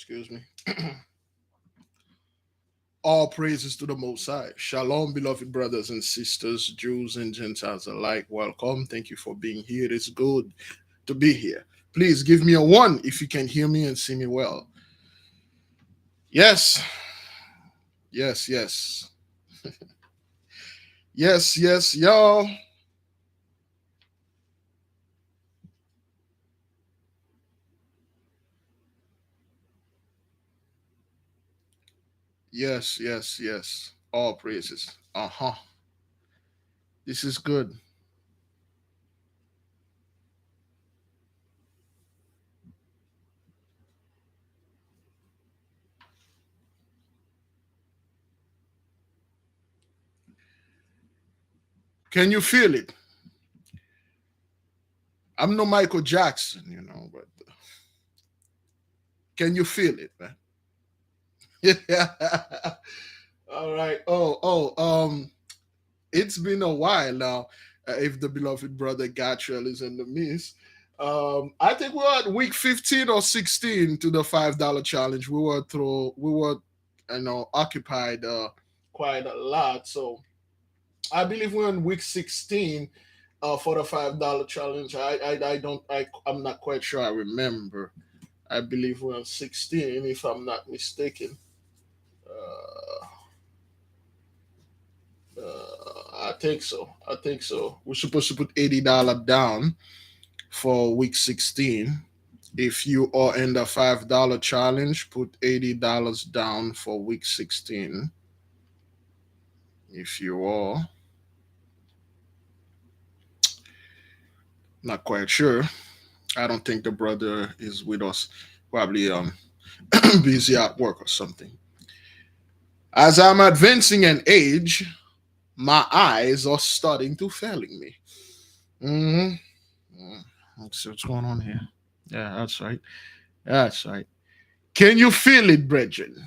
Excuse me. All praises to the Most High. Shalom, beloved brothers and sisters, Jews and Gentiles alike. Welcome. Thank you for being here. It is good to be here. Please give me a one if you can hear me and see me well. Yes, yes, yes. Yes, yes, y'all. Yes, yes, yes. All praises. Uh huh. This is good. Can you feel it? I'm no Michael Jackson, but can you feel it, man? Yeah. All right. It's been a while now. If the beloved brother Gatriel is in the midst, I think we're at week 15 or 16 to the $5 challenge. We were occupied quite a lot. So I believe we're in week 16 for the $5 challenge. I'm not quite sure. I remember. I believe we're on 16, if I'm not mistaken. Uh, I think so. I think so. We're supposed to put $80 down for week 16. If you are in the $5 challenge, put $80 down for week 16. If you are not quite sure, I don't think the brother is with us. Probably busy at work or something. As I'm advancing in age, my eyes are starting to failing me. Mm-hmm. Let's see what's going on here. Yeah, that's right. That's right. Can you feel it, brethren?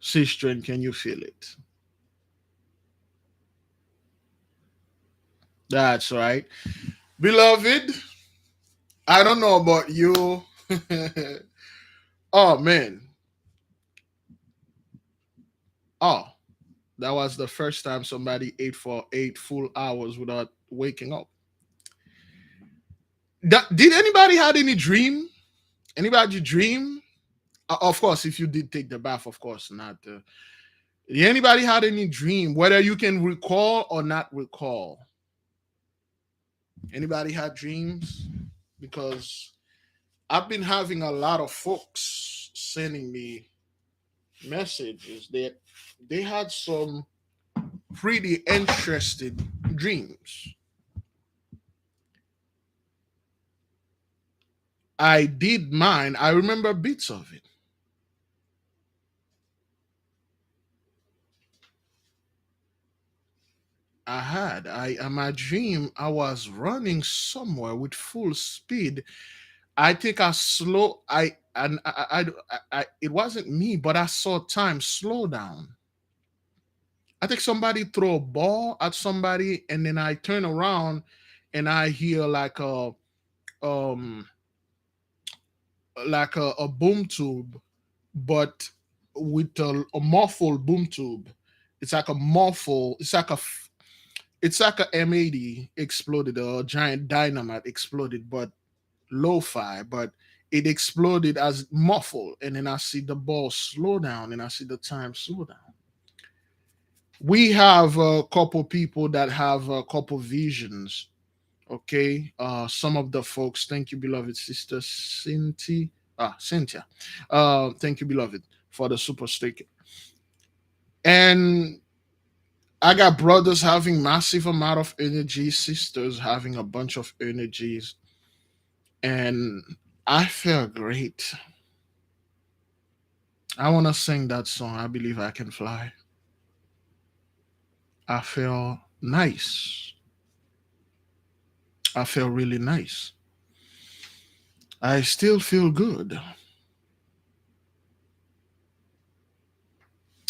Sister, can you feel it? That's right. Beloved, I don't know about you. Oh, man. Oh, that was the first time somebody ate for 8 full hours without waking up. Did anybody had any dream? Anybody dream? Of course, if you did take the bath, of course not. Anybody had any dream, whether you can recall or not recall? Anybody had dreams? Because I've been having a lot of folks sending me messages that they had some pretty interesting dreams. I did mine. I remember bits of it. I in my dream I was running somewhere with full speed. I think I slow I and it wasn't me, but I saw time slow down. I think somebody throw a ball at somebody, and then I turn around and I hear um a boom tube, but with a muffled boom tube. It's like a muffle. It's like a M80 exploded, a giant dynamite exploded, but lo-fi, but it exploded as muffled, and then I see the ball slow down, and I see the time slow down. We have a couple people that have a couple visions. Okay, some of the folks. Thank you, beloved sister Cynthia. Thank you, beloved, for the super sticker. And I got brothers having massive amount of energy, sisters having a bunch of energies, and I feel great. I want to sing that song. I believe I can fly. I feel nice. I feel really nice. I still feel good.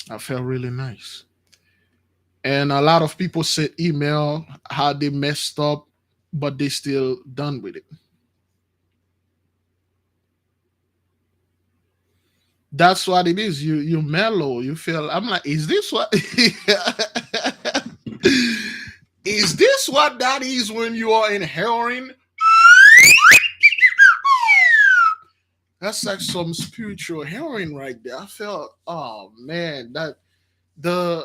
I feel really nice. And a lot of people sent email how they messed up, but they still done with it. That's what it is. You mellow. You feel. I'm like, is this what? Is this what that is when you are inhaling? That's like some spiritual heroin right there. I felt, oh man, that the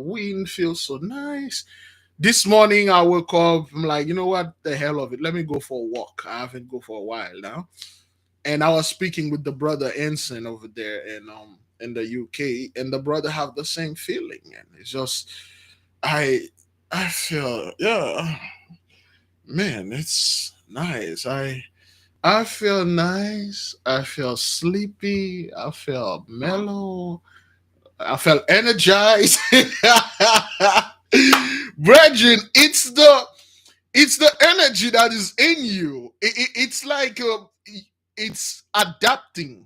wind feels so nice. This morning I woke up. I'm like, you know what? The hell of it. Let me go for a walk. I haven't go for a while now. And I was speaking with the brother Ensign over there in the UK, and the brother have the same feeling. And it's just I I feel, yeah, man, it's nice. I feel nice. I feel sleepy. I feel mellow. I felt energized. Brethren, it's the energy that is in you. It's like it's adapting.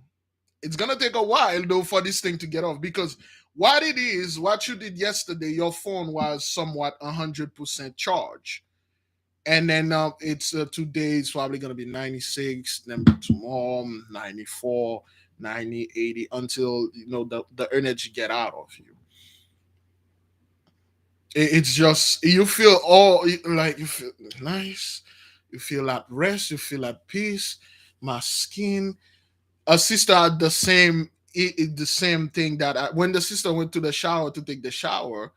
It's gonna take a while though for this thing to get off, because what it is, what you did yesterday, your phone was somewhat 100% charged, and then it's 2 days probably gonna be 96, then tomorrow 94, 90, 80, until the energy get out of you. It's just you feel all like you feel nice, you feel at rest, you feel at peace. My skin, a sister had the same thing that when the sister went to the shower to take the shower,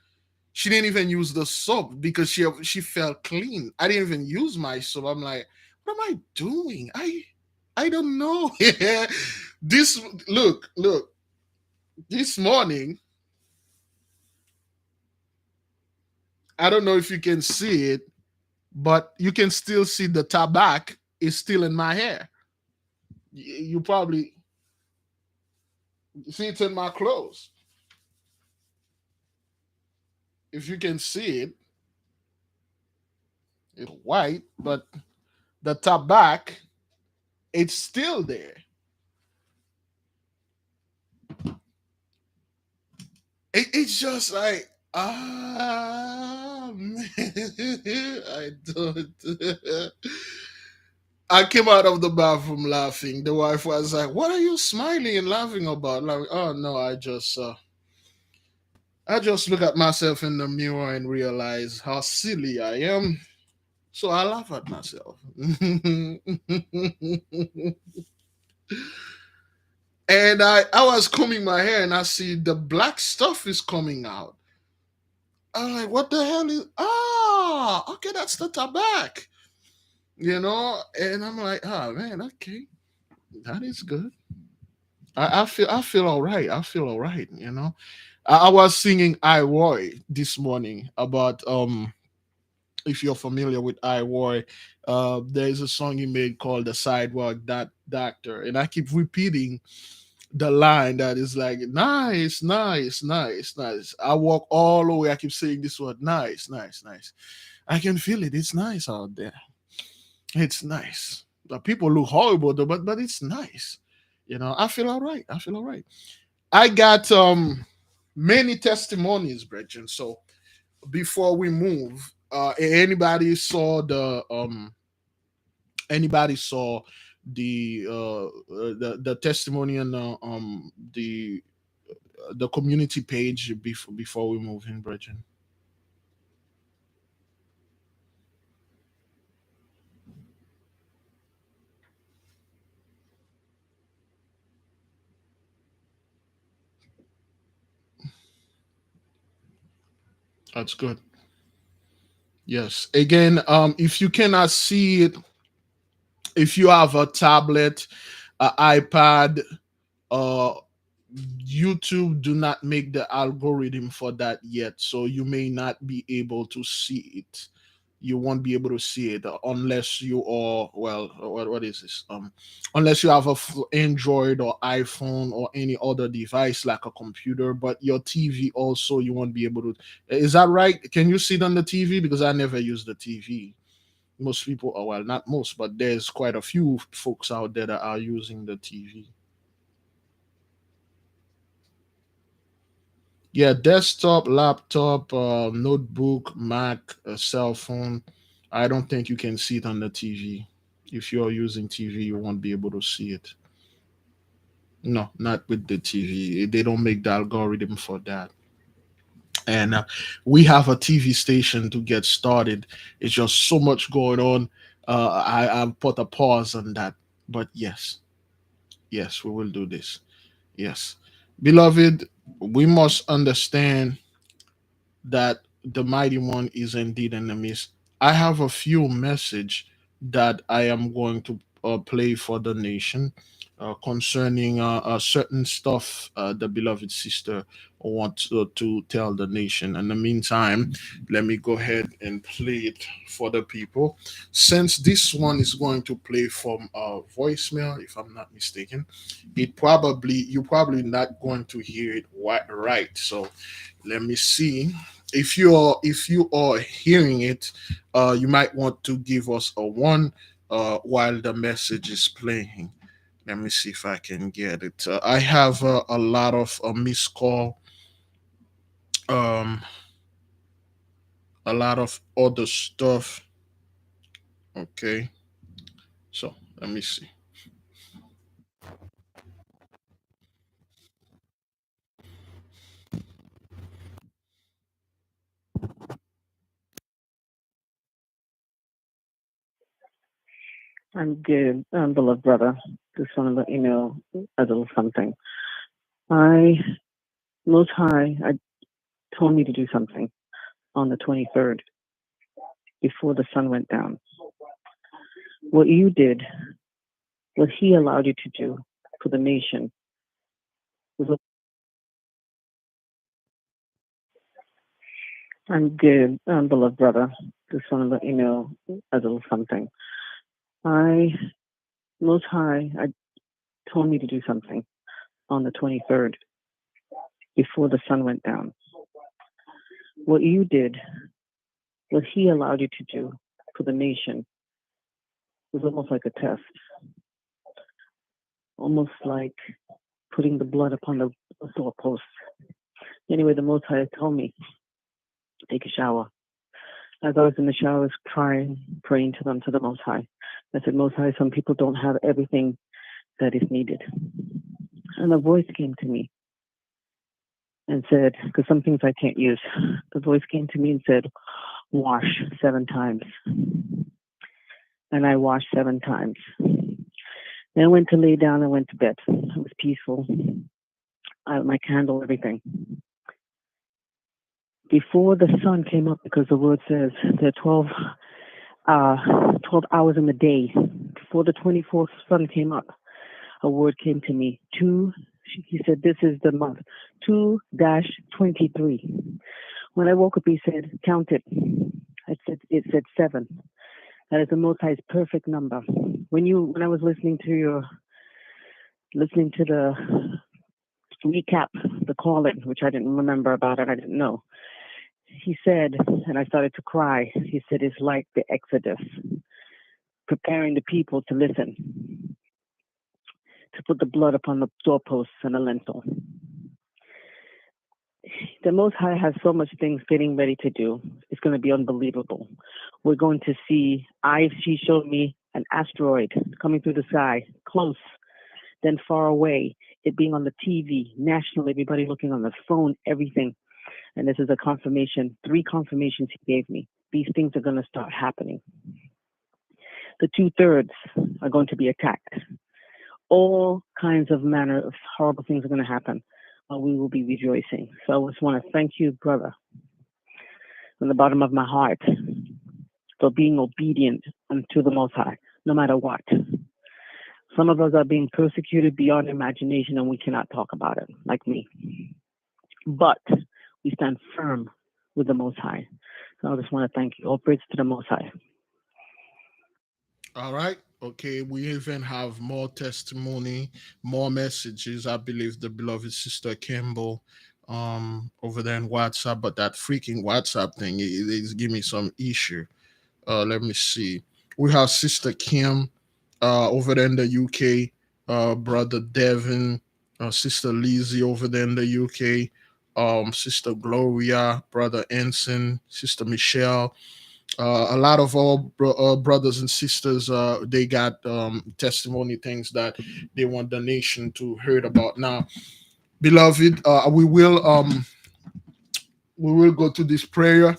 she didn't even use the soap because she felt clean. I didn't even use my soap. I'm like, what am I doing? I don't know. This look this morning. I don't know if you can see it, but you can still see the tobacco is still in my hair. You probably see it's in my clothes. If you can see it, it's white, but the tobacco, it's still there. It's just like, man, I don't. I came out of the bathroom laughing. The wife was like, "What are you smiling and laughing about?" Like, oh no, I just look at myself in the mirror and realize how silly I am. So I laugh at myself. And I was combing my hair and I see the black stuff is coming out. I'm like, what the hell is? Ah, okay, that's the tobacco, And I'm like, oh man, okay, that is good. I feel all right. I feel all right. I was singing I Roy this morning about if you're familiar with I Roy, there's a song he made called The Sidewalk Doctor, and I keep repeating the line that is like nice, nice, nice, nice. I walk all the way. I keep saying this word, nice, nice, nice. I can feel it. It's nice out there. It's nice. The people look horrible though, but it's nice. I feel all right. I feel all right. I got many testimonies, Brethren. So before we move, anybody saw the testimony on the community page before we move in, Brethren? That's good. Yes. Again, if you cannot see it, if you have a tablet, iPad, uh, YouTube do not make the algorithm for that yet, so you may not be able to see it. You won't be able to see it unless you are, well, what is this? Unless you have a Android or iPhone or any other device like a computer, but your TV also you won't be able to. Is that right? Can you see it on the TV? Because I never use the TV. Most people, well, not most, but there's quite a few folks out there that are using the TV. Yeah, desktop, laptop, notebook, Mac, cell phone. I don't think you can see it on the TV. If you're using TV, you won't be able to see it. No, not with the TV. They don't make the algorithm for that. And we have a TV station to get started. It's just so much going on. I've put a pause on that, but yes, yes, we will do this. Yes, beloved, we must understand that the mighty one is indeed in the midst. I have a few message that I am going to play for the nation concerning certain stuff the beloved sister wants to tell the nation. In the meantime, let me go ahead and play it for the people. Since this one is going to play from voicemail, if I'm not mistaken, it probably you're probably not going to hear it right. So let me see if you are hearing it, you might want to give us a one while the message is playing. Let me see if I can get it. I have a lot of missed call, um, a lot of other stuff. Okay, so let me see. I'm good, beloved brother. Just want to let you know a little something. I, Most High, I told me to do something on the 23rd before the sun went down. What you did, what He allowed you to do for the nation, was. I'm good, beloved brother. Just want to let you know a little something. I, Most High, I told me to do something on the 23rd before the sun went down. What you did, what He allowed you to do for the nation, was almost like a test, almost like putting the blood upon the doorpost. Anyway, the Most High told me to take a shower. As I was in the shower, I was crying, praying to the Most High. I said, Most High, some people don't have everything that is needed. And a voice came to me and said, because some things I can't use, the voice came to me and said, wash 7 times. And I washed 7 times. Then I went to lay down and went to bed. It was peaceful. I had my candle, everything. Before the sun came up, because the word says there are 12 hours in the day. Before the 24th sun came up, a word came to me. He said, this is the month, 2-23. When I woke up, he said, count it. It said 7. That is the Most High's perfect number. When I was listening to the recap, the calling, which I didn't remember about it, I didn't know. He said, and I started to cry. He said, it's like the Exodus, preparing the people to listen, to put the blood upon the doorposts and the lintel. The Most High has so much things getting ready to do. It's going to be unbelievable. We're going to see, she showed me an asteroid coming through the sky, close, then far away, it being on the TV, national, everybody looking on the phone, everything. And this is a confirmation, 3 confirmations he gave me. These things are going to start happening. The 2/3 are going to be attacked. All kinds of manner of horrible things are going to happen. But we will be rejoicing. So I just want to thank you, brother, from the bottom of my heart, for being obedient unto the Most High, no matter what. Some of us are being persecuted beyond imagination, and we cannot talk about it, like me. But we stand firm with the Most High. So I just want to thank you. All praise to the Most High. All right. Okay. We even have more testimony, more messages. I believe the beloved sister Campbell over there in WhatsApp, but that freaking WhatsApp thing is giving me some issue. Let me see. We have Sister Kim over there in the UK, Brother Devin, Sister Lizzie over there in the UK, Sister Gloria, Brother Ensign, Sister Michelle, A lot of our brothers and sisters, they got testimony things that they want the nation to heard about. Now, beloved, we will go to this prayer,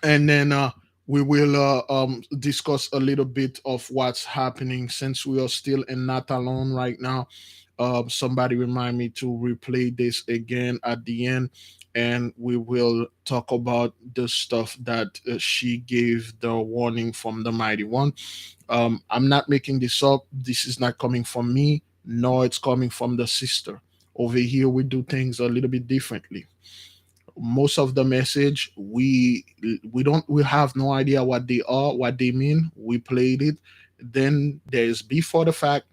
and then we will discuss a little bit of what's happening since we are still in Nathalon right now. Somebody remind me to replay this again at the end, and we will talk about the stuff that she gave the warning from the mighty one. I'm not making this up. This is not coming from me, nor it's coming from the sister. Over here, we do things a little bit differently. Most of the message we have no idea what they are, what they mean. We played it. Then there's before the fact,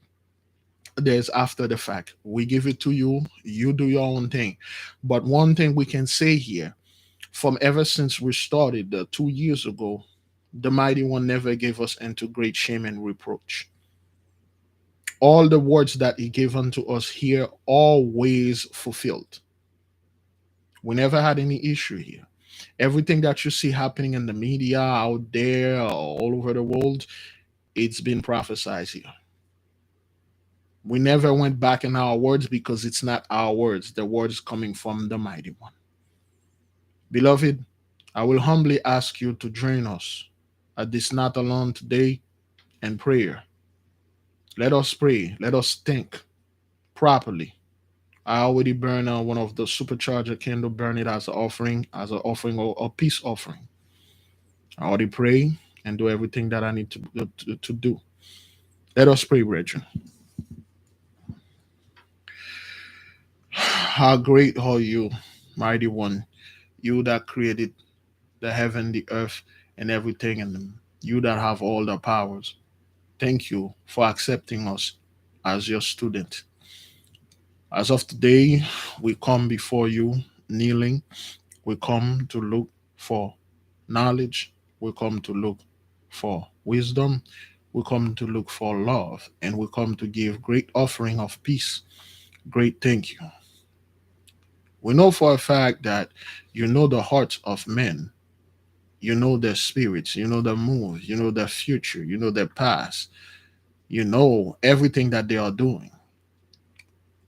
there's after the fact. We give it to you, you do your own thing. But one thing we can say here, from ever since we started 2 years ago, the mighty one never gave us into great shame and reproach. All the words that he gave unto us here always fulfilled. We never had any issue here. Everything that you see happening in the media out there all over the world, it's been prophesied here. We never went back in our words because it's not our words. The words coming from the mighty one. Beloved, I will humbly ask you to join us at this not alone today in prayer. Let us pray. Let us think properly. I already burn one of the supercharger candle, burn it as an offering or a peace offering. I already pray and do everything that I need to do. Let us pray, brethren. How great are you, mighty one, you that created the heaven, the earth, and everything in them, you that have all the powers. Thank you for accepting us as your student. As of today, we come before you kneeling. We come to look for knowledge. We come to look for wisdom. We come to look for love. And we come to give great offering of peace. Great thank you. We know for a fact that you know the hearts of men. You know their spirits. You know their moves. You know their future. You know their past. You know everything that they are doing.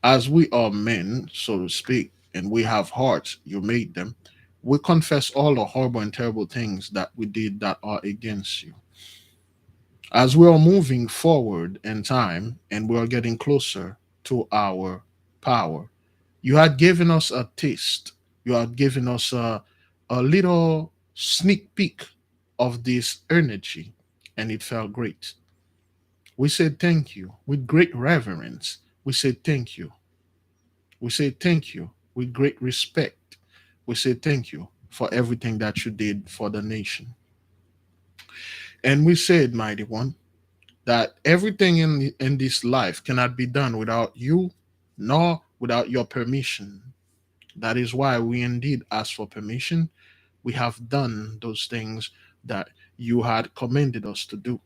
As we are men, so to speak, and we have hearts, you made them, we confess all the horrible and terrible things that we did that are against you. As we are moving forward in time and we are getting closer to our power, you had given us a taste, you had given us a little sneak peek of this energy, and it felt great. We said thank you with great reverence. We said thank you. We say thank you with great respect. We say thank you for everything that you did for the nation. And we said, mighty one, that everything in this life cannot be done without you, nor without your permission. That is why we indeed ask for permission. We have done those things that you had commanded us to do.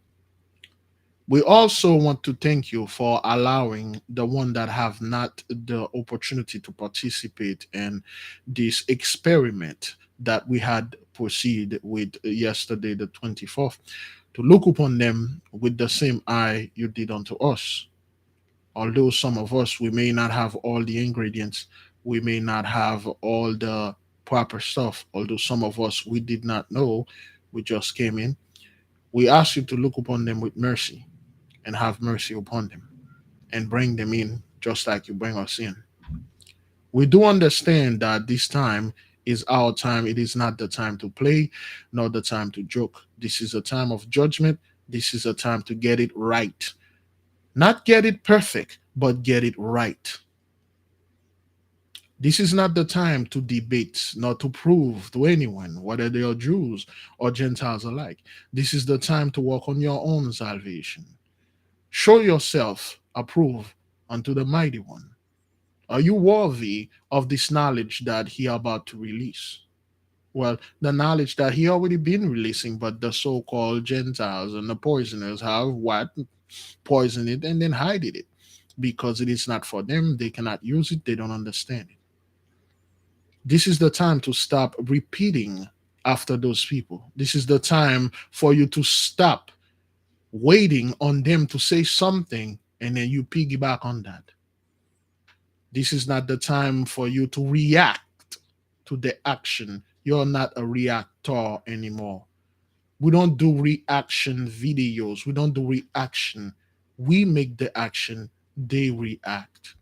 We also want to thank you for allowing the one that have not the opportunity to participate in this experiment that we had proceed with yesterday, the 24th, to look upon them with the same eye you did unto us. Although some of us, we may not have all the ingredients, we may not have all the proper stuff, although some of us, we did not know, we just came in. We ask you to look upon them with mercy and have mercy upon them and bring them in just like you bring us in. We do understand that this time is our time. It is not the time to play, nor the time to joke. This is a time of judgment. This is a time to get it right. Not get it perfect, but get it right. This is not the time to debate, nor to prove to anyone, whether they are Jews or Gentiles alike. This is the time to work on your own salvation. Show yourself approved unto the mighty one. Are you worthy of this knowledge that he about to release? Well, the knowledge that he already been releasing, but the so-called Gentiles and the poisoners have what? Poisoned it and then hided it. Because it is not for them, they cannot use it, they don't understand it. This is the time to stop repeating after those people. This is the time for you to stop waiting on them to say something and then you piggyback on that. This is not the time for you to react to the action. You're not a reactor anymore. We don't do reaction videos. We don't do reaction. We make the action, they react.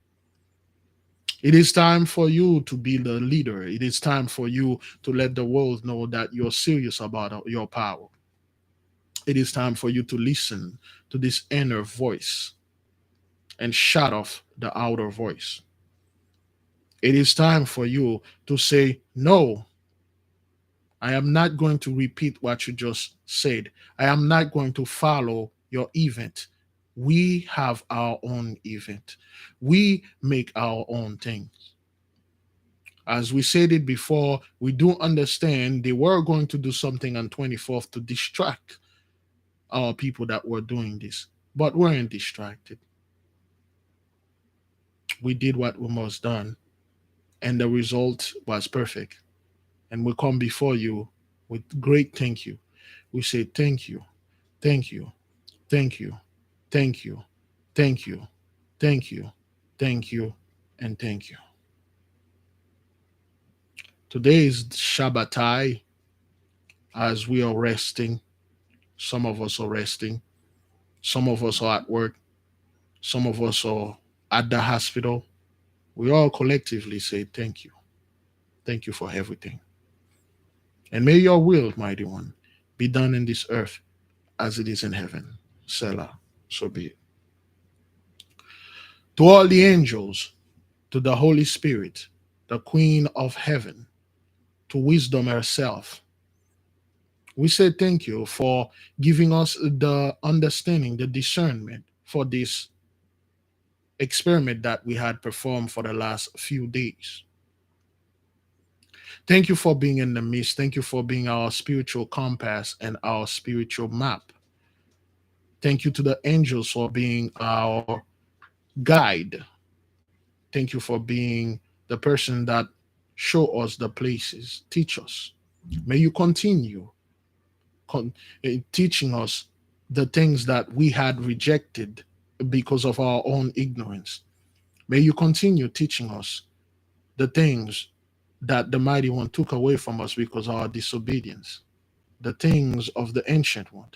It is time for you to be the leader. It is time for you to let the world know that you're serious about your power. It is time for you to listen to this inner voice and shut off the outer voice. It is time for you to say, no, I am not going to repeat what you just said. I am not going to follow your event. We have our own event. We make our own thing. As we said it before, we do understand they were going to do something on 24th to distract our people that were doing this, but weren't distracted. We did what we must done, and the result was perfect. And we come before you with great thank you. We say thank you, thank you, thank you, thank you, thank you, thank you, thank you, and thank you. Today is Shabbatai as we are resting. Some of us are resting. Some of us are at work. Some of us are at the hospital. We all collectively say thank you. Thank you for everything. And may your will, mighty one, be done in this earth as it is in heaven. Selah, so be it. To all the angels, to the Holy Spirit, the Queen of heaven, to wisdom herself, we say thank you for giving us the understanding, the discernment for this experiment that we had performed for the last few days. Thank you for being in the midst. Thank you for being our spiritual compass and our spiritual map. Thank you to the angels for being our guide. Thank you for being the person that show us the places, teach us. May you continue teaching us the things that we had rejected because of our own ignorance. May you continue teaching us the things that the mighty one took away from us because of our disobedience, the things of the ancient one.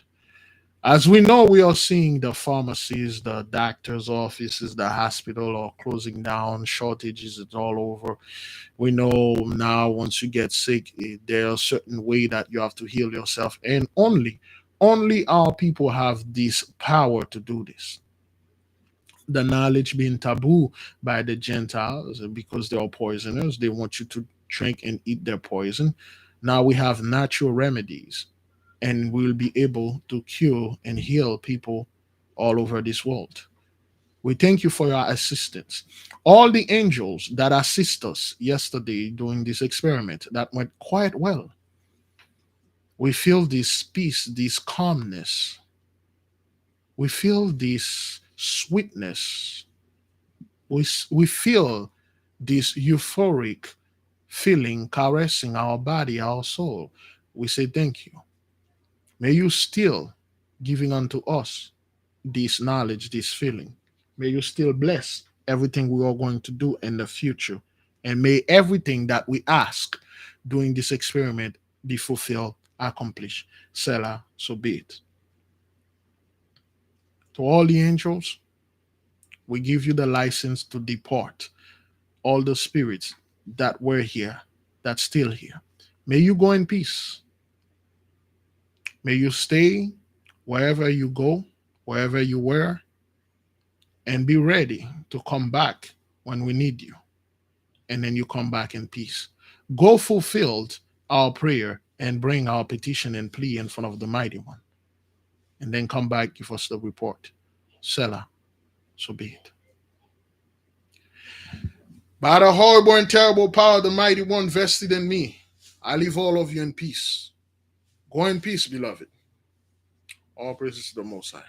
As we know, we are seeing the pharmacies, the doctor's offices, the hospital are closing down, shortages, it's all over. We know now once you get sick, there are certain way that you have to heal yourself, and only our people have this power to do this. The knowledge being taboo by the Gentiles because they are poisoners. They want you to drink and eat their poison. Now we have natural remedies and we'll be able to cure and heal people all over this world. We thank you for your assistance. All the angels that assist us yesterday doing this experiment that went quite well. We feel this peace, this calmness. We feel this sweetness. We feel this euphoric feeling caressing our body, our soul. We say thank you. May you still giving unto us this knowledge, this feeling. May you still bless everything we are going to do in the future. And may everything that we ask during this experiment be fulfilled, accomplished. Selah, so be it. To all the angels, we give you the license to depart. All the spirits that were here, that's still here. May you go in peace. May you stay wherever you go, wherever you were, and be ready to come back when we need you. And then you come back in peace. Go fulfilled our prayer and bring our petition and plea in front of the mighty one. And then come back, give us the report. Selah, so be it. By the horrible and terrible power of the mighty one vested in me, I leave all of you in peace. Go in peace, beloved. All praises to the Most High.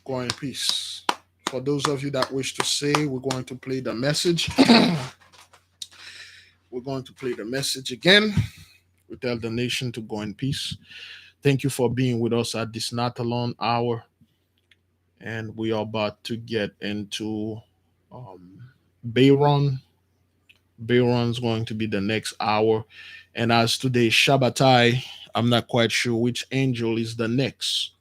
Go in peace. For those of you that wish to say, we're going to play the message. we're going to play the message again. We tell the nation to go in peace. Thank you for being with us at this Nathalon hour. And we are about to get into um, Bayron. Bayron's going to be the next hour. And as today Shabbatai, I'm not quite sure which angel is the next.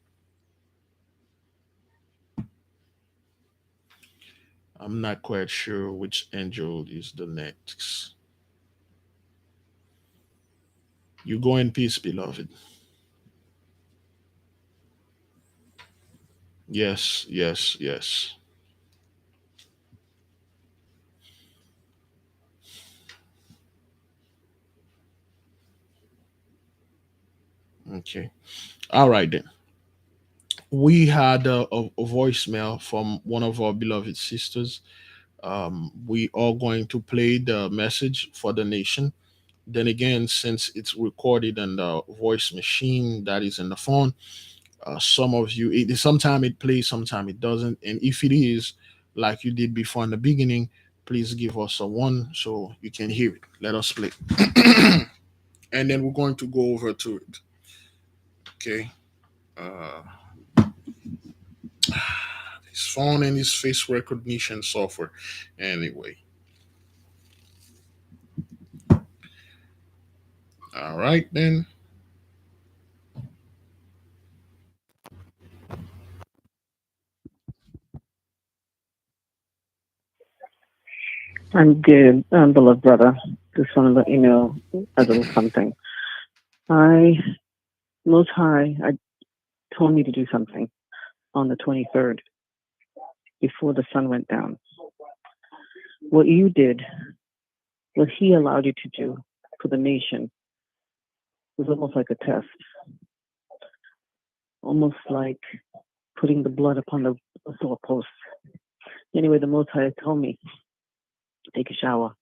I'm not quite sure which angel is the next. You go in peace, beloved. Yes, yes, yes. Okay. All right then. We had a voicemail from one of our beloved sisters. We are going to play the message for the nation. Then again, since it's recorded on the voice machine that is in the phone, some of you, sometime it plays, sometime it doesn't. And if it is, like you did before in the beginning, please give us a one so you can hear it. Let us play. And then we're going to go over to it. Okay. Uh, his phone and his face recognition software. Anyway. All right then. I'm good, beloved brother. Just want to let you know a little something. I, Most High, I told me to do something on the 23rd before the sun went down. What you did, what He allowed you to do for the nation, was almost like a test, almost like putting the blood upon the doorpost. Anyway, the Most High told me take a shower.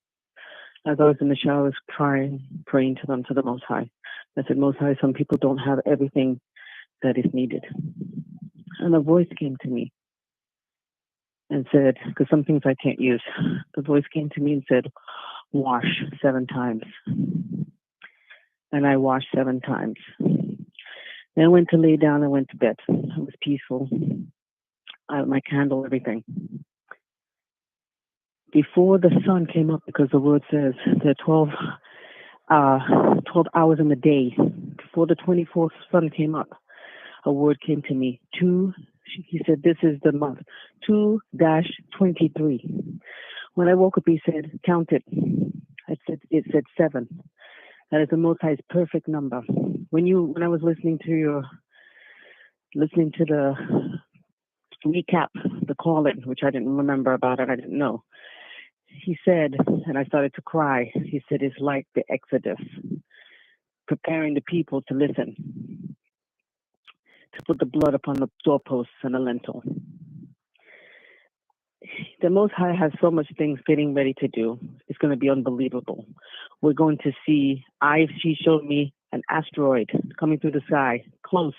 As I was in the shower, I was crying, praying to them, to the Most High. I said, Most High, some people don't have everything that is needed. And a voice came to me and said, because some things I can't use, the voice came to me and said, wash 7 times. And I washed 7 times. Then I went to lay down, I went to bed. It was peaceful. I had my candle, everything. Before the sun came up, because the word says there are 12 hours in the day. Before the 24th sun came up, a word came to me. He said, this is the month, 2-23. When I woke up, he said, count it. It said 7. That is the Most High's perfect number. When I was listening to the recap, the calling, which I didn't remember about it, I didn't know. He said, and I started to cry. He said, it's like the Exodus, preparing the people to listen, to put the blood upon the doorposts and the lintel. The Most High has so much things getting ready to do. It's going to be unbelievable. We're going to see, she showed me an asteroid coming through the sky, close,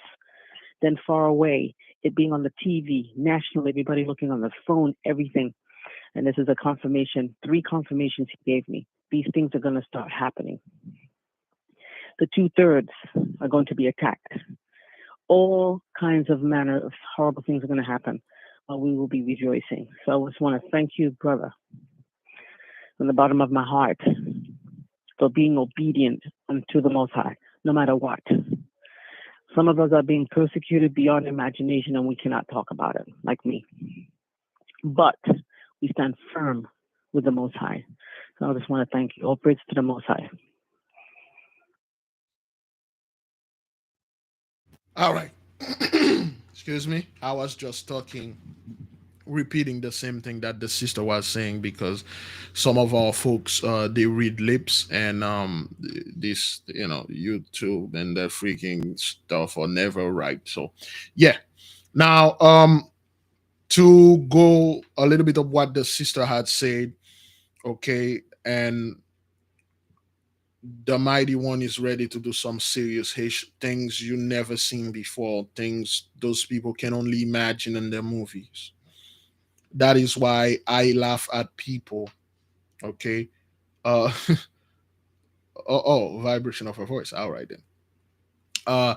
then far away, it being on the TV, national, everybody looking on the phone, everything. And this is a confirmation, 3 confirmations he gave me. These things are going to start happening. The 2/3 are going to be attacked. All kinds of manner of horrible things are going to happen. We will be rejoicing. So I just want to thank you, brother, from the bottom of my heart, for being obedient unto the Most High, no matter what. Some of us are being persecuted beyond imagination, and we cannot talk about it, like me. But we stand firm with the Most High. So I just want to thank you. All praise to the Most High. All right. Excuse me. I was just talking, repeating the same thing that the sister was saying because some of our folks they read lips and this YouTube and that freaking stuff are never right. So yeah. Now to go a little bit of what the sister had said, okay, and the mighty one is ready to do some serious things you never seen before, things those people can only imagine in their movies. That is why I laugh at people. Okay. uh Vibration of her voice. All right then. Uh,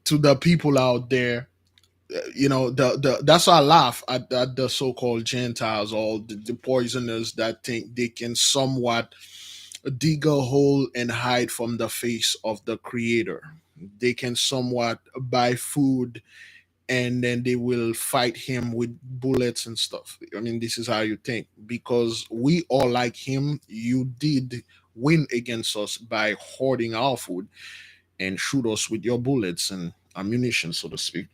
to the people out there, that's why I laugh at the so-called Gentiles or the poisoners that think they can somewhat dig a hole and hide from the face of the Creator. They can somewhat buy food and then they will fight him with bullets and stuff. I mean, this is how you think because we all like him. You did win against us by hoarding our food and shoot us with your bullets and ammunition, so to speak.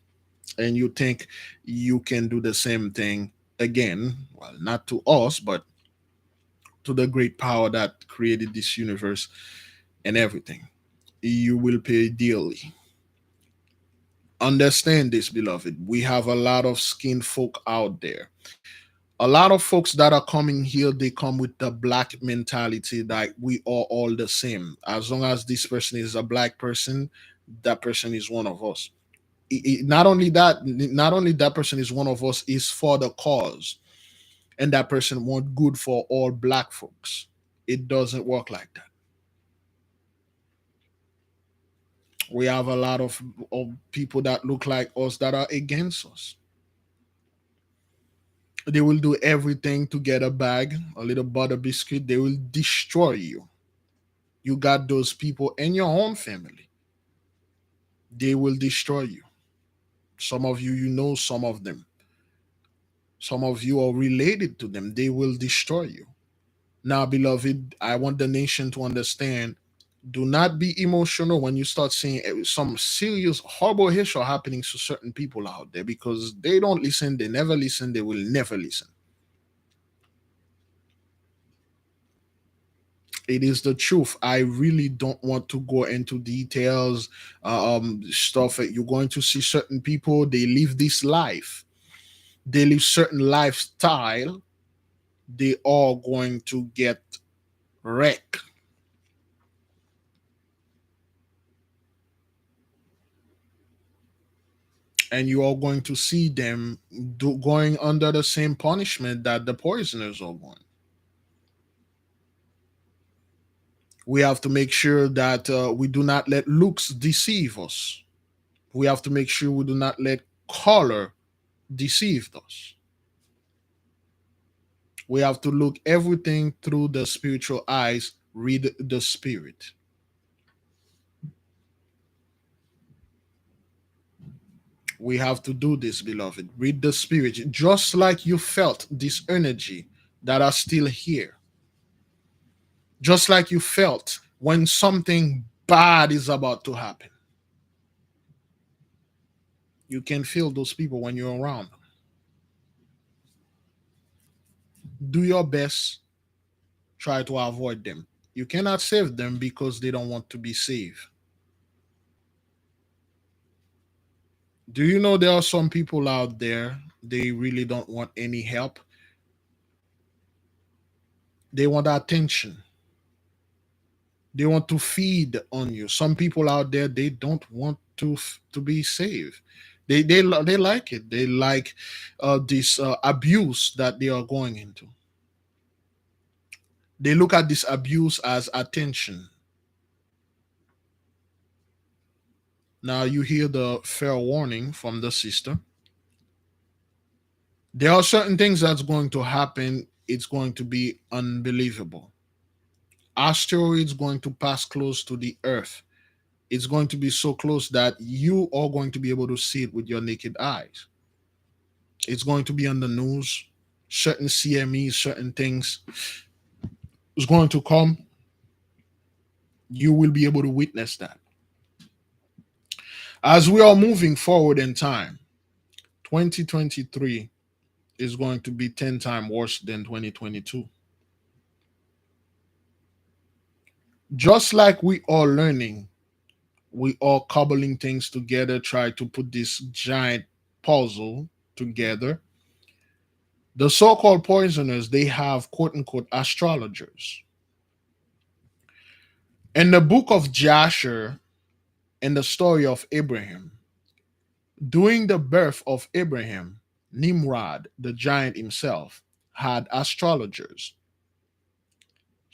And you think you can do the same thing again? Well, not to us, but to the great power that created this universe and everything. You will pay dearly. Understand this, beloved. We have a lot of skin folk out there. A lot of folks that are coming here, they come with the black mentality that we are all the same. As long as this person is a black person, that person is one of us. Not only that, not only that person is one of us, is for the cause, and that person want good for all black folks. It doesn't work like that. We have a lot of people that look like us that are against us. They will do everything to get a bag, a little butter biscuit. They will destroy you. You got those people in your own family. They will destroy you. Some of you, you know some of them. Some of you are related to them. They will destroy you. Now, beloved, I want the nation to understand, do not be emotional when you start seeing some serious, horrible issue happening to certain people out there because they don't listen, they never listen, they will never listen. It is the truth. I really don't want to go into details, stuff that you're going to see certain people, they live this life, they live certain lifestyle, they are going to get wrecked. And you are going to see them going under the same punishment that the poisoners are going. We have to make sure that we do not let looks deceive us. We have to make sure we do not let color deceive us. We have to look everything through the spiritual eyes, read the spirit. We have to do this, beloved. Read the spirit, just like you felt this energy that are still here. Just like you felt when something bad is about to happen. You can feel those people when you're around them. Do your best, try to avoid them. You cannot save them because they don't want to be saved. Do you know there are some people out there, they really don't want any help? They want attention. They want to feed on you. Some people out there, they don't want to be saved. They like it. They like this abuse that they are going into. They look at this abuse as attention. Now you hear the fair warning from the sister. There are certain things that's going to happen. It's going to be unbelievable. Asteroids going to pass close to the Earth. It's going to be so close that you are going to be able to see it with your naked eyes. It's going to be on the news. Certain CMEs, certain things is going to come. You will be able to witness that. As we are moving forward in time, 2023 is going to be 10 times worse than 2022. Just like we are learning, we are cobbling things together, try to put this giant puzzle together. The so-called poisoners, they have quote unquote astrologers. In the book of Jasher, in the story of Abraham, during the birth of Abraham, Nimrod, the giant himself, had astrologers.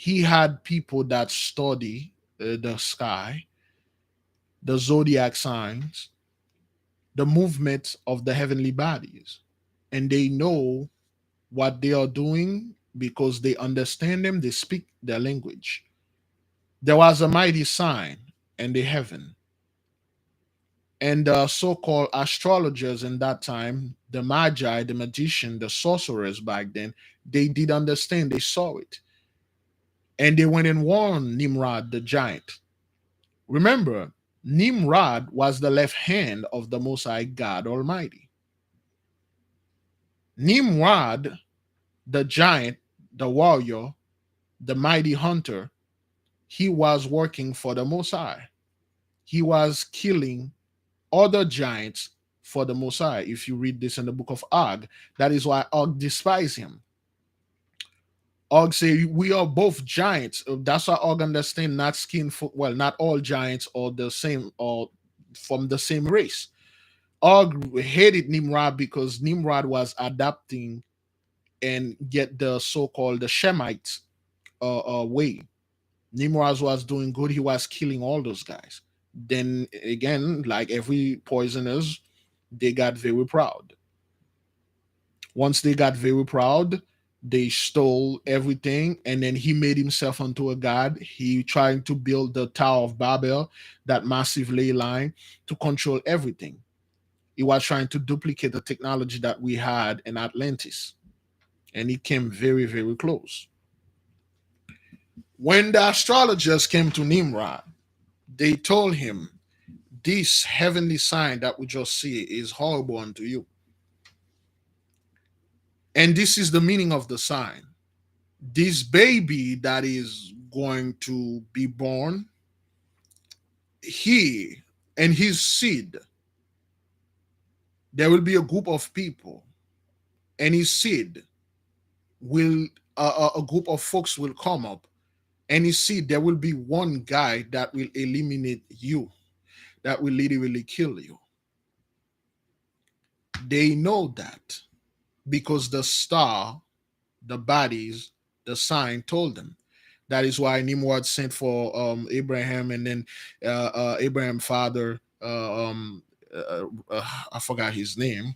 He had people that study the sky, the zodiac signs, the movement of the heavenly bodies, and they know what they are doing because they understand them, they speak their language. There was a mighty sign in the heaven, and the so-called astrologers in that time, the magi, the magician, the sorcerers back then, they did understand, they saw it, and they went and warned Nimrod the giant. Remember, Nimrod was the left hand of the Most High God Almighty. Nimrod, the giant, the warrior, the mighty hunter, he was working for the Most High. He was killing other giants for the Most High. If you read this in the book of Og, that is why Og despised him. Og say we are both giants. That's why Og understand not skin for, well, not all giants are the same or from the same race. Og hated Nimrod because Nimrod was adapting and get the so-called the Shemites way. Nimrod was doing good. He was killing all those guys. Then again, like every poisoners, they got very proud. Once they got very proud, they stole everything, and then he made himself into a god. He trying to build the Tower of Babel, that massive ley line, to control everything. He was trying to duplicate the technology that we had in Atlantis, and he came very, very close. When the astrologers came to Nimrod, they told him, this heavenly sign that we just see is horrible unto you. And this is the meaning of the sign. This baby that is going to be born, he and his seed, there will be a group of people, and his seed will, a group of folks will come up, and his seed, there will be one guy that will eliminate you, that will literally kill you. They know that because the star, the bodies, the sign told them. That is why Nimrod sent for Abraham, and then Abraham's father, I forgot his name,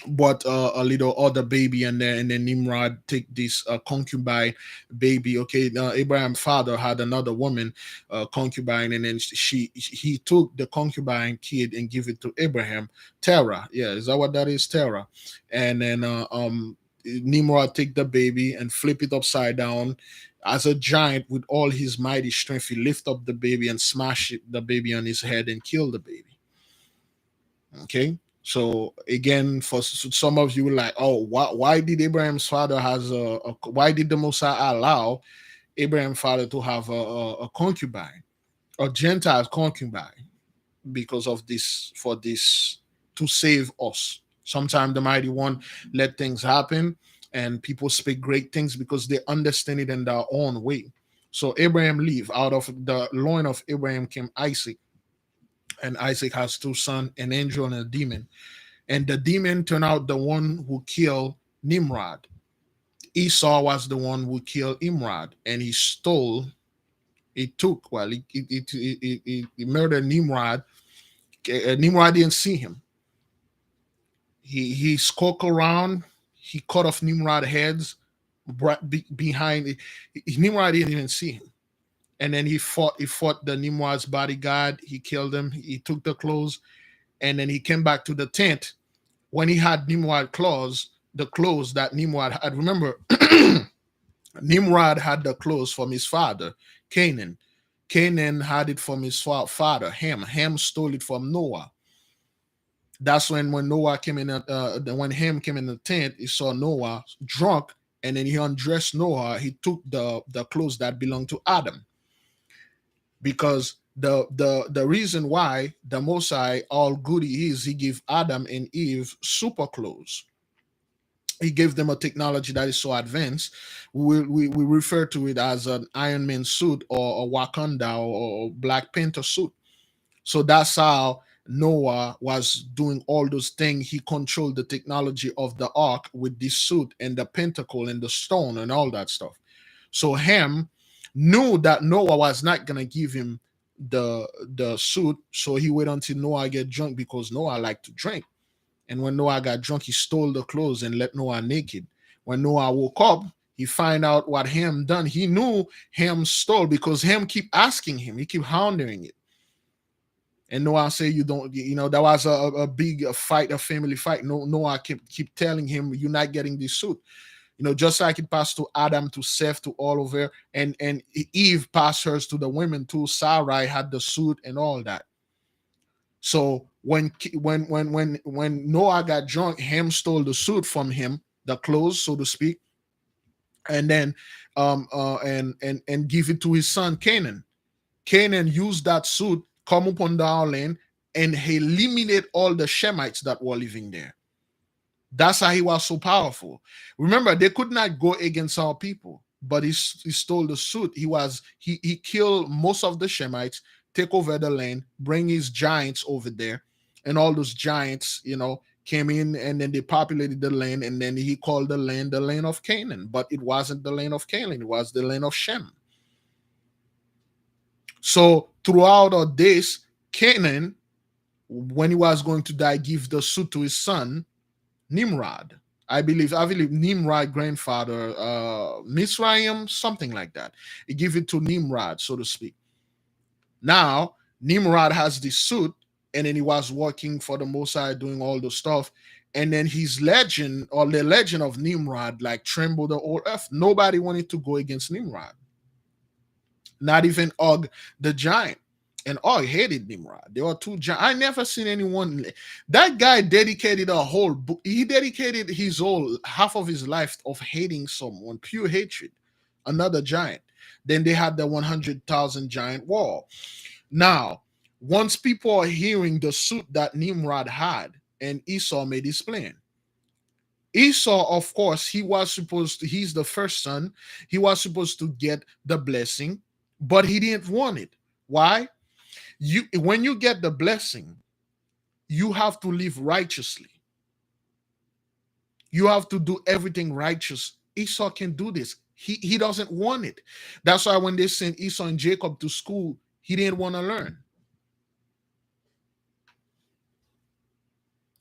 but a little other baby, and then Nimrod take this concubine baby. Okay, Abraham's father had another woman concubine, and then he took the concubine kid and give it to Abraham. Terah, yeah, is that what that is? Terah. And then Nimrod take the baby and flip it upside down. As a giant with all his mighty strength, he lift up the baby and smash the baby on his head and kill the baby. Okay, so again, for some of you, like, oh, why did Abraham's father has why did the Messiah allow Abraham's father to have a concubine, a Gentile concubine? Because of this, for this, to save us. Sometimes the mighty one let things happen, and people speak great things because they understand it in their own way. So Abraham leave out of the loin of Abraham came Isaac, and Isaac has two sons, an angel and a demon. And the demon turned out the one who killed Nimrod. Esau was the one who killed Nimrod, and he stole. He took, well, he murdered Nimrod. Nimrod didn't see him. He skulked around. He cut off Nimrod heads behind. Nimrod didn't even see him. And then he fought. He fought the Nimrod's bodyguard. He killed him. He took the clothes, and then he came back to the tent. When he had Nimrod clothes, the clothes that Nimrod had. Remember, Nimrod had the clothes from his father, Canaan. Canaan had it from his father, Ham. Ham stole it from Noah. That's when Noah came in. When Ham came in the tent, he saw Noah drunk, and then he undressed Noah. He took the clothes that belonged to Adam, because the reason why the Mosai all good he is, he gave Adam and Eve super clothes. He gave them a technology that is so advanced. We refer to it as an Iron Man suit, or a Wakanda or Black Panther suit. So that's how Noah was doing all those things. He controlled the technology of the ark with this suit and the pentacle and the stone and all that stuff. So Ham knew that Noah was not gonna give him the suit, so he waited until Noah get drunk because Noah liked to drink. And when Noah got drunk, he stole the clothes and left Noah naked. When Noah woke up, he find out what Ham done. He knew Ham stole because Ham keep asking him. He keep hounding it. And Noah say, "You don't." That was a big fight, a family fight. No, Noah keep telling him, "You're not getting this suit." Just like it passed to Adam, to Seth, to all over, and Eve passed hers to the women too. Sarai had the suit and all that. So when Noah got drunk, Ham stole the suit from him, the clothes, so to speak, and then and give it to his son Canaan. Canaan used that suit, come upon our land, and eliminate all the Shemites that were living there. That's how he was so powerful. Remember, they could not go against our people, but he stole the suit. He killed most of the Shemites, take over the land, bring his giants over there, and all those giants, came in, and then they populated the land, and then he called the land of Canaan. But it wasn't the land of Canaan; it was the land of Shem. So throughout all this, Canaan, when he was going to die, give the suit to his son Nimrod. I believe Nimrod grandfather, Mizraim, something like that. He give it to Nimrod, so to speak. Now Nimrod has this suit, and then he was working for the Mosai, doing all the stuff. And then his legend, or the legend of Nimrod, like trembled the whole earth. Nobody wanted to go against Nimrod. Not even Og the giant. And Og hated Nimrod. There were two giants. I never seen anyone. That guy dedicated a whole book. He dedicated his whole half of his life of hating someone, pure hatred, another giant. Then they had the 100,000 giant wall. Now, once people are hearing the suit that Nimrod had, and Esau made his plan. Esau, of course, he's the first son. He was supposed to get the blessing, but he didn't want it. Why? When you get the blessing, you have to live righteously. You have to do everything righteous. Esau can do this. He doesn't want it. That's why when they sent Esau and Jacob to school, he didn't want to learn.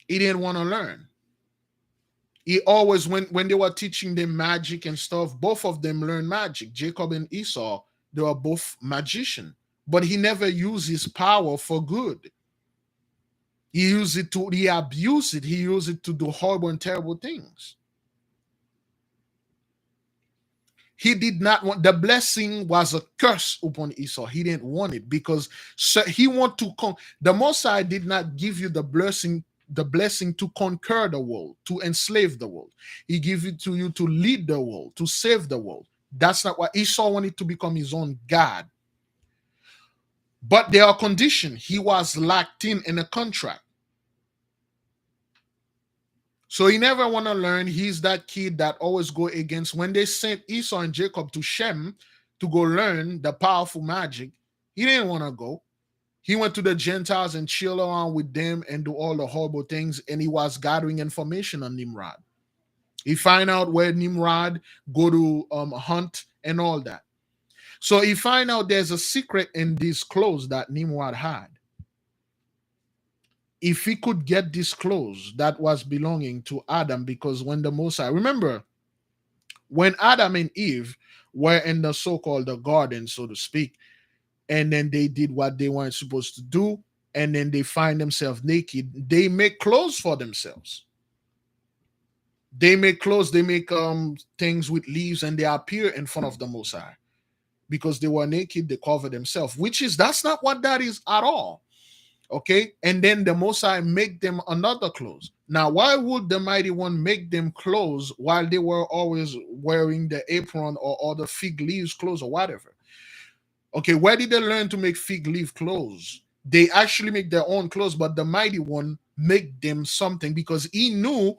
He didn't want to learn. He always, when they were teaching them magic and stuff, both of them learned magic. Jacob and Esau, they were both magicians. But he never used his power for good. He abused it. He used it to do horrible and terrible things. He did not want, the blessing was a curse upon Esau. He didn't want it because he want to the Most High did not give you the blessing to conquer the world, to enslave the world. He gave it to you to lead the world, to save the world. That's not what Esau wanted, to become his own God. But there are conditions. He was locked in a contract. So he never want to learn. He's that kid that always go against. When they sent Esau and Jacob to Shem to go learn the powerful magic, he didn't want to go. He went to the Gentiles and chill around with them and do all the horrible things. And he was gathering information on Nimrod. He find out where Nimrod go to hunt and all that. So he find out there's a secret in these clothes that Nimrod had. If he could get this clothes that was belonging to Adam, because when the Mosai, remember, when Adam and Eve were in the so-called the garden, so to speak, and then they did what they weren't supposed to do, and then they find themselves naked, they make clothes for themselves. They make clothes, they make things with leaves, and they appear in front of the Mosai. Because they were naked, they cover themselves, that's not what that is at all. Okay, and then the Mosai make them another clothes. Now, why would the Mighty One make them clothes while they were always wearing the apron or the fig leaves clothes or whatever? Okay, where did they learn to make fig leaf clothes? They actually make their own clothes, but the Mighty One make them something because he knew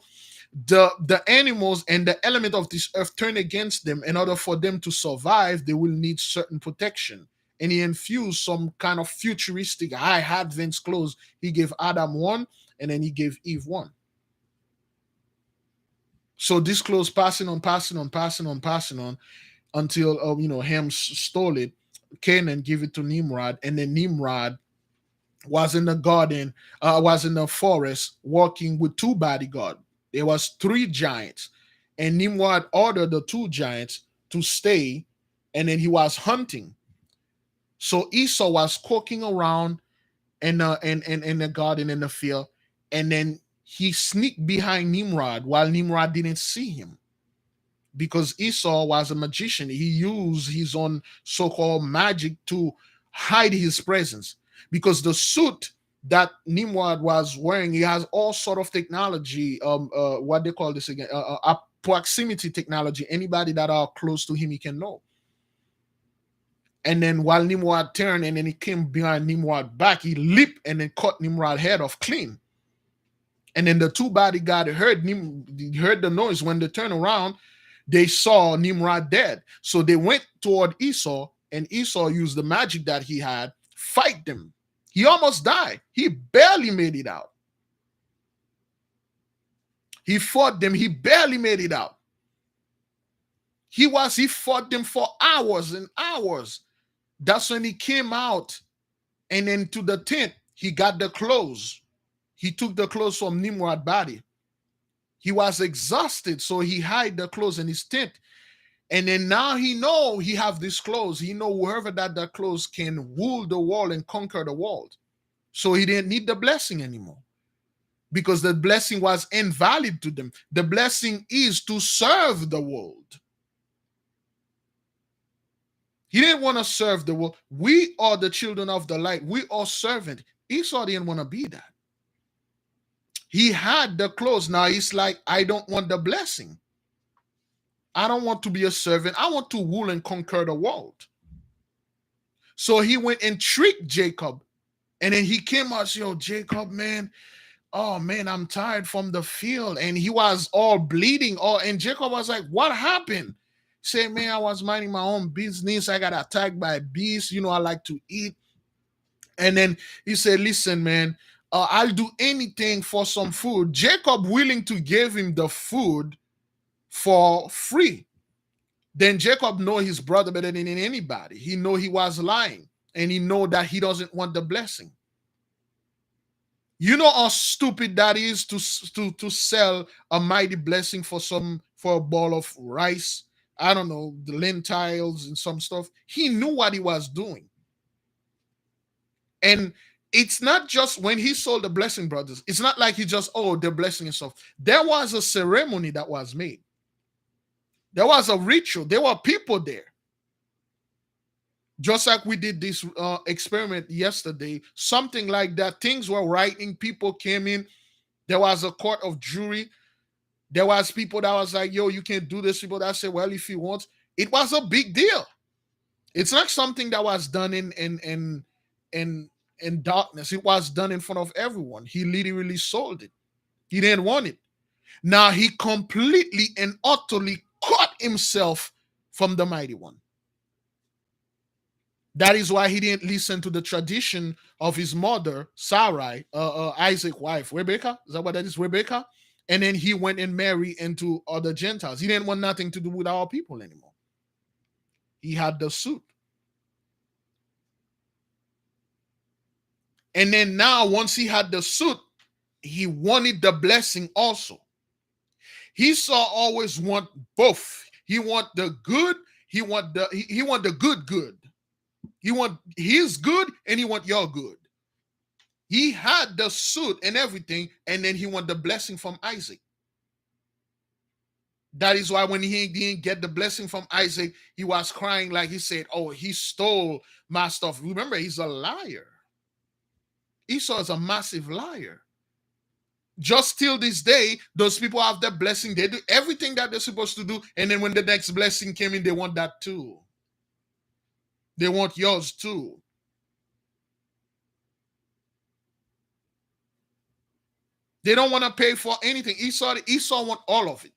the animals and the element of this earth turn against them. In order for them to survive, they will need certain protection. And he infused some kind of futuristic, high advanced clothes. He gave Adam one, and then he gave Eve one. So this clothes passing on until Ham stole it. Canaan give it to Nimrod, and then Nimrod was in the garden, was in the forest, walking with two bodyguards. There was three giants, and Nimrod ordered the two giants to stay, and then he was hunting. So Esau was walking around in the garden in the field, and then he sneaked behind Nimrod while Nimrod didn't see him, because Esau was a magician. He used his own so-called magic to hide his presence, because the suit that Nimrod was wearing, he has all sort of technology, what they call this again, proximity technology. Anybody that are close to him, he can know. And then while Nimrod turned and then he came behind Nimrod back, he leaped and then cut Nimrod's head off clean. And then the two bodyguards heard the noise. When they turned around, they saw Nimrod dead. So they went toward Esau, and Esau used the magic that he had, fight them. He almost died. He barely made it out. He fought them. He barely made it out. He fought them for hours and hours. That's when he came out, and then to the tent, he got the clothes. He took the clothes from Nimrod's body. He was exhausted, so he hid the clothes in his tent. And then now he know he have these clothes. He know whoever that clothes can rule the world and conquer the world. So he didn't need the blessing anymore, because the blessing was invalid to them. The blessing is to serve the world. He didn't want to serve the world. We are the children of the light. We are servant. Esau didn't want to be that. He had the clothes. Now he's like, I don't want the blessing. I don't want to be a servant. I want to rule and conquer the world. So he went and tricked Jacob. And then he came out, yo, Jacob, man, oh man, I'm tired from the field. And he was all bleeding. And Jacob was like, what happened? Say, man, I was minding my own business. I got attacked by beasts. I like to eat. And then he said, listen, man, I'll do anything for some food. Jacob willing to give him the food for free. Then Jacob know his brother better than anybody. He know he was lying, and he know that he doesn't want the blessing. You know how stupid that is to sell a mighty blessing for a bowl of rice. I don't know, the lentils and some stuff. He knew what he was doing. And it's not just when he sold the blessing, brothers. It's not like he just, the blessing and stuff. There was a ceremony that was made. There was a ritual. There were people there. Just like we did this experiment yesterday, something like that. Things were writing. People came in. There was a court of jury. There was people that was like, yo, you can't do this. People that said, well, if you want. It was a big deal. It's not something that was done in darkness. It was done in front of everyone. He literally sold it. He didn't want it. Now he completely and utterly cut himself from the mighty one. That is why he didn't listen to the tradition of his mother, Sarai, Isaac's wife, Rebecca. Is that what that is, Rebecca? And then he went and married into other Gentiles. He didn't want nothing to do with our people anymore. He had the suit. And then now, once he had the suit, he wanted the blessing also. Esau always want both. He want the good. He want the good. He want his good, and he want your good. He had the suit and everything, and then he want the blessing from Isaac. That is why when he didn't get the blessing from Isaac, he was crying like he said, oh, he stole my stuff. Remember, he's a liar. Esau is a massive liar. Just till this day, those people have the blessing. They do everything that they're supposed to do. And then when the next blessing came in, they want that too. They want yours too. They don't want to pay for anything. Esau wants all of it.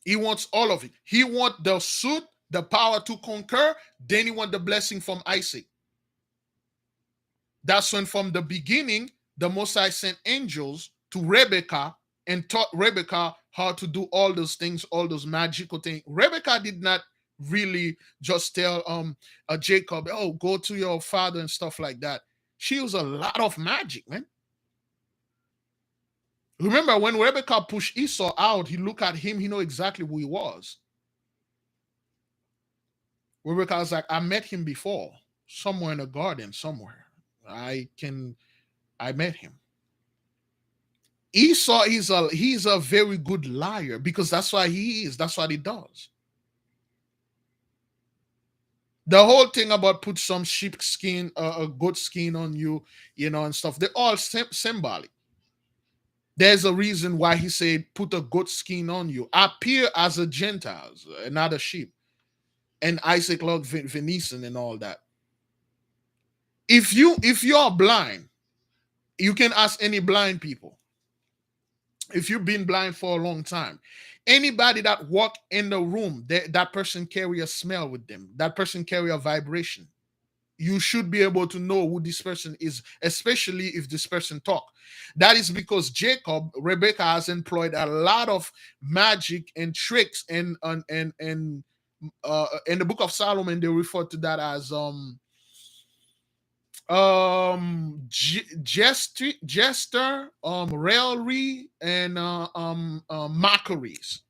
He wants all of it. He wants the suit, the power to conquer. Then he wants the blessing from Isaac. That's when from the beginning, the Most High sent angels to Rebekah and taught Rebecca how to do all those things, all those magical things. Rebecca did not really just tell Jacob, oh, go to your father and stuff like that. She used a lot of magic, man. Remember when Rebecca pushed Esau out, he looked at him, he know exactly who he was. Rebecca was like, I met him before, somewhere in a garden, somewhere. I met him. Esau he's a very good liar because that's why he is. That's what he does. The whole thing about put some sheep skin, a goat skin on you, and stuff, they're all symbolic. There's a reason why he said, put a goat skin on you. Appear as a Gentiles, not a sheep. And Isaac loved venison and all that. If you're blind, you can ask any blind people. If you've been blind for a long time, anybody that walk in the room, that person carry a smell with them. That person carry a vibration. You should be able to know who this person is, especially if this person talk. That is because Rebecca has employed a lot of magic and tricks, and in the book of Solomon they refer to that as jester, raillery, and mockeries.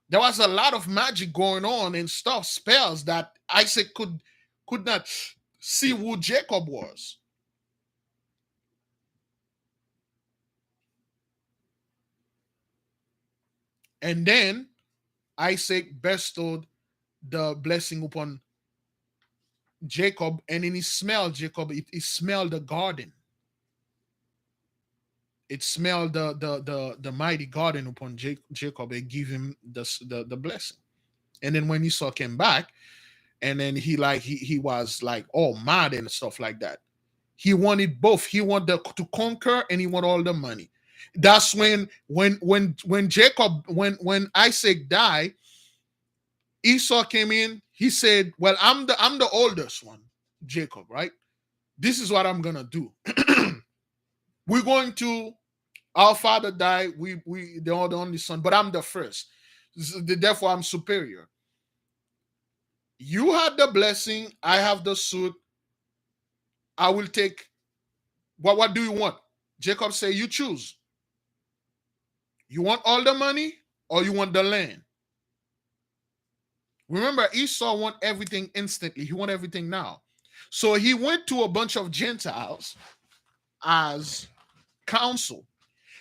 There was a lot of magic going on and stuff, spells that Isaac could not see who Jacob was. And then Isaac bestowed the blessing upon Jacob, and then he smelled Jacob. It smelled the garden. It smelled the mighty garden upon Jacob and give him the blessing. And then when Esau came back, and then he was like all mad and stuff like that. He wanted both. He wanted to conquer, and he wanted all the money. That's when Isaac died, Esau came in. He said, "Well, I'm the oldest one, Jacob, right? This is what I'm gonna do. We're going to Our father died. The only son, but I'm the first. Therefore, I'm superior. You had the blessing. I have the suit. I will take. What do you want?" Jacob say, "You choose. You want all the money or you want the land?" Remember, Esau want everything instantly. He want everything now. So he went to a bunch of Gentiles as counsel.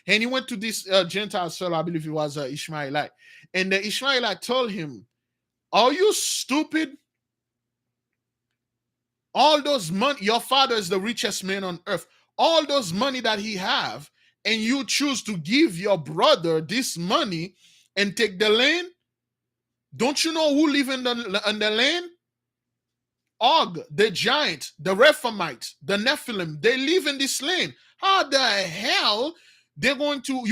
And he went to this Gentile fellow, I believe he was Ishmaelite. And the Ishmaelite told him, "Are you stupid? All those money, your father is the richest man on earth. All those money that he have, and you choose to give your brother this money and take the land? Don't you know who live in the land? Og, the giant, the Rephaites, the Nephilim, they live in this land. How the hell you're going to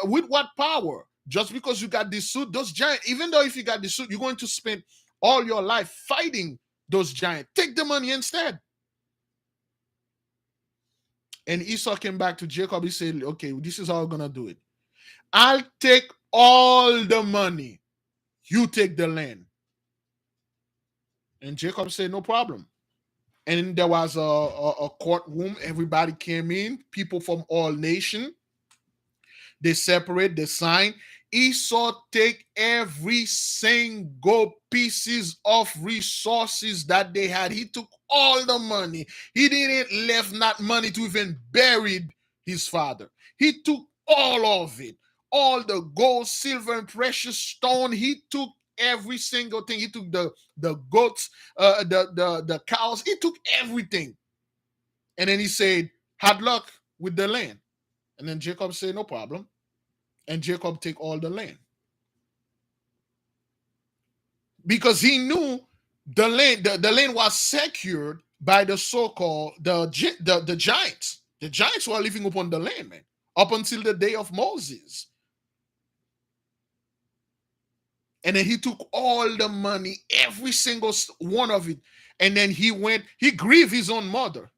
with what power? Just because you got this suit, those giants, even though if you got this suit, you're going to spend all your life fighting those giants. Take the money instead." And Esau came back to Jacob. He said, "Okay, this is how we're gonna do it. I'll take all the money. You take the land." And Jacob said, "No problem." And there was a courtroom. Everybody came in, people from all nations. They separate, they sign. Esau take every single pieces of resources that they had. He took all the money. He didn't left not money to even bury his father. He took all of it. All the gold, silver, and precious stone. He took every single thing. He took the goats, the cows. He took everything. And then he said, "Had luck with the land." And then Jacob said, "No problem." And Jacob take all the land. Because he knew the land was secured by the so-called the giants. The giants were living upon the land, man, up until the day of Moses. And then he took all the money, every single one of it. And then he grieved his own mother.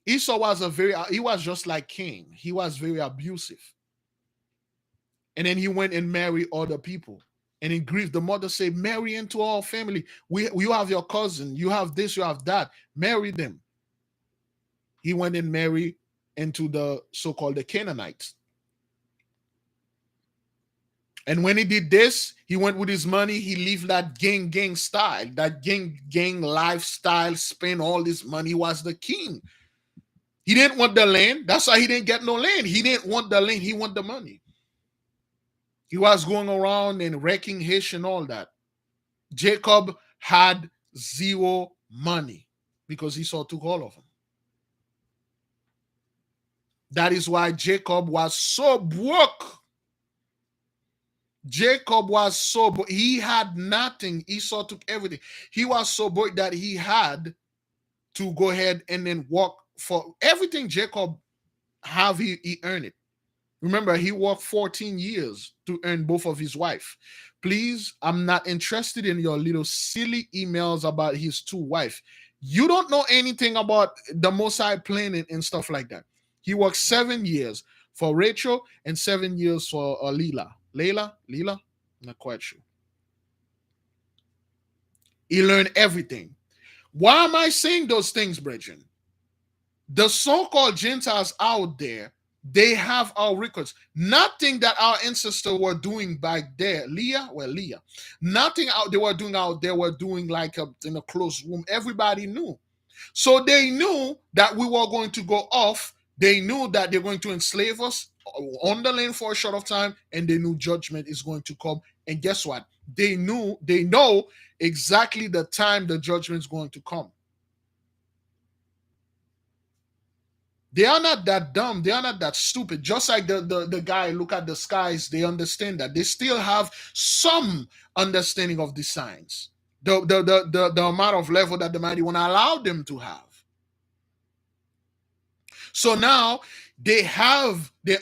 Esau he was just like Cain. He was very abusive. And then he went and married other people. And in grief, the mother said, marry into our family. You have your cousin, you have this, you have that. Marry them. He went and married into the so-called the Canaanites. And when he did this, he went with his money. He lived that gang style, that gang lifestyle, spent all his money. He was the king. He didn't want the land. That's why he didn't get no land. He didn't want the land. He wanted the money. He was going around and wrecking Hish and all that. Jacob had zero money because Esau took all of them. That is why Jacob was so broke. Jacob was so broke. He had nothing. Esau took everything. He was so broke that he had to go ahead and then work for everything Jacob have. He earned it. Remember, he worked 14 years to earn both of his wife. Please, I'm not interested in your little silly emails about his two wives. You don't know anything about the Most High planning and stuff like that. He worked 7 years for Rachel and 7 years for Leela. Leela? Not quite sure. He learned everything. Why am I saying those things, brethren? The so-called Gentiles out there, they have our records. Nothing that our ancestors were doing back there. Leah. Nothing they were doing out there were doing like in a closed room. Everybody knew. So they knew that we were going to go off. They knew that they're going to enslave us on the land for a short of time, and they knew judgment is going to come. And guess what? They know exactly the time the judgment is going to come. They are not that dumb. They are not that stupid. Just like the guy look at the skies, they understand that. They still have some understanding of the signs. The amount of level that the Mighty One allowed them to have. So now they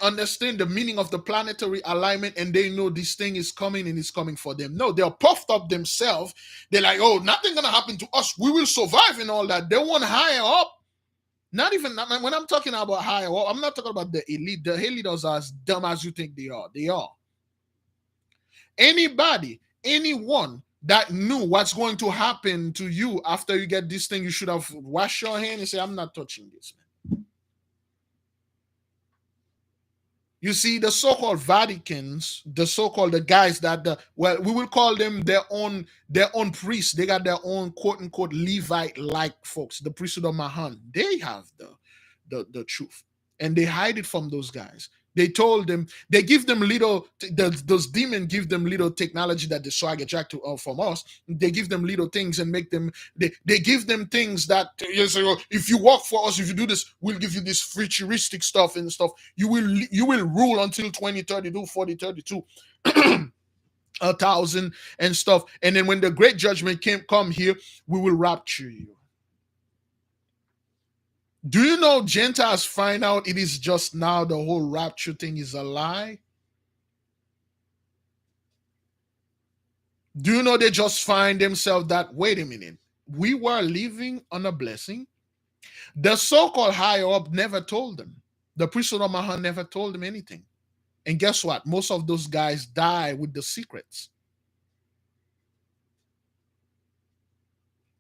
understand the meaning of the planetary alignment, and they know this thing is coming and it's coming for them. No, they're puffed up themselves. They're like, oh, nothing gonna happen to us. We will survive and all that. They want higher up. Not even when I'm talking about higher up, I'm not talking about the elite. The elites are as dumb as you think they are. They are. Anyone that knew what's going to happen to you after you get this thing, you should have washed your hand and say, I'm not touching this, man. You see, the so-called Vaticans, the guys that we will call them their own priests. They got their own quote unquote Levite-like folks, the priesthood of Mahan. They have the truth, and they hide it from those guys. They told them, they give them little, those demons give them little technology that they swag attract to from us. They give them little things and make them, they give them things that, if you work for us, if you do this, we'll give you this futuristic stuff and stuff. You will rule until 2032, 4032, 1,000 and stuff. And then when the great judgment come here, we will rapture you. Do you know Gentiles find out it is just now the whole rapture thing is a lie? Do you know they just find themselves that, wait a minute, we were living on a blessing? The so-called higher up never told them. The priesthood of Mahan never told them anything. And guess what? Most of those guys die with the secrets.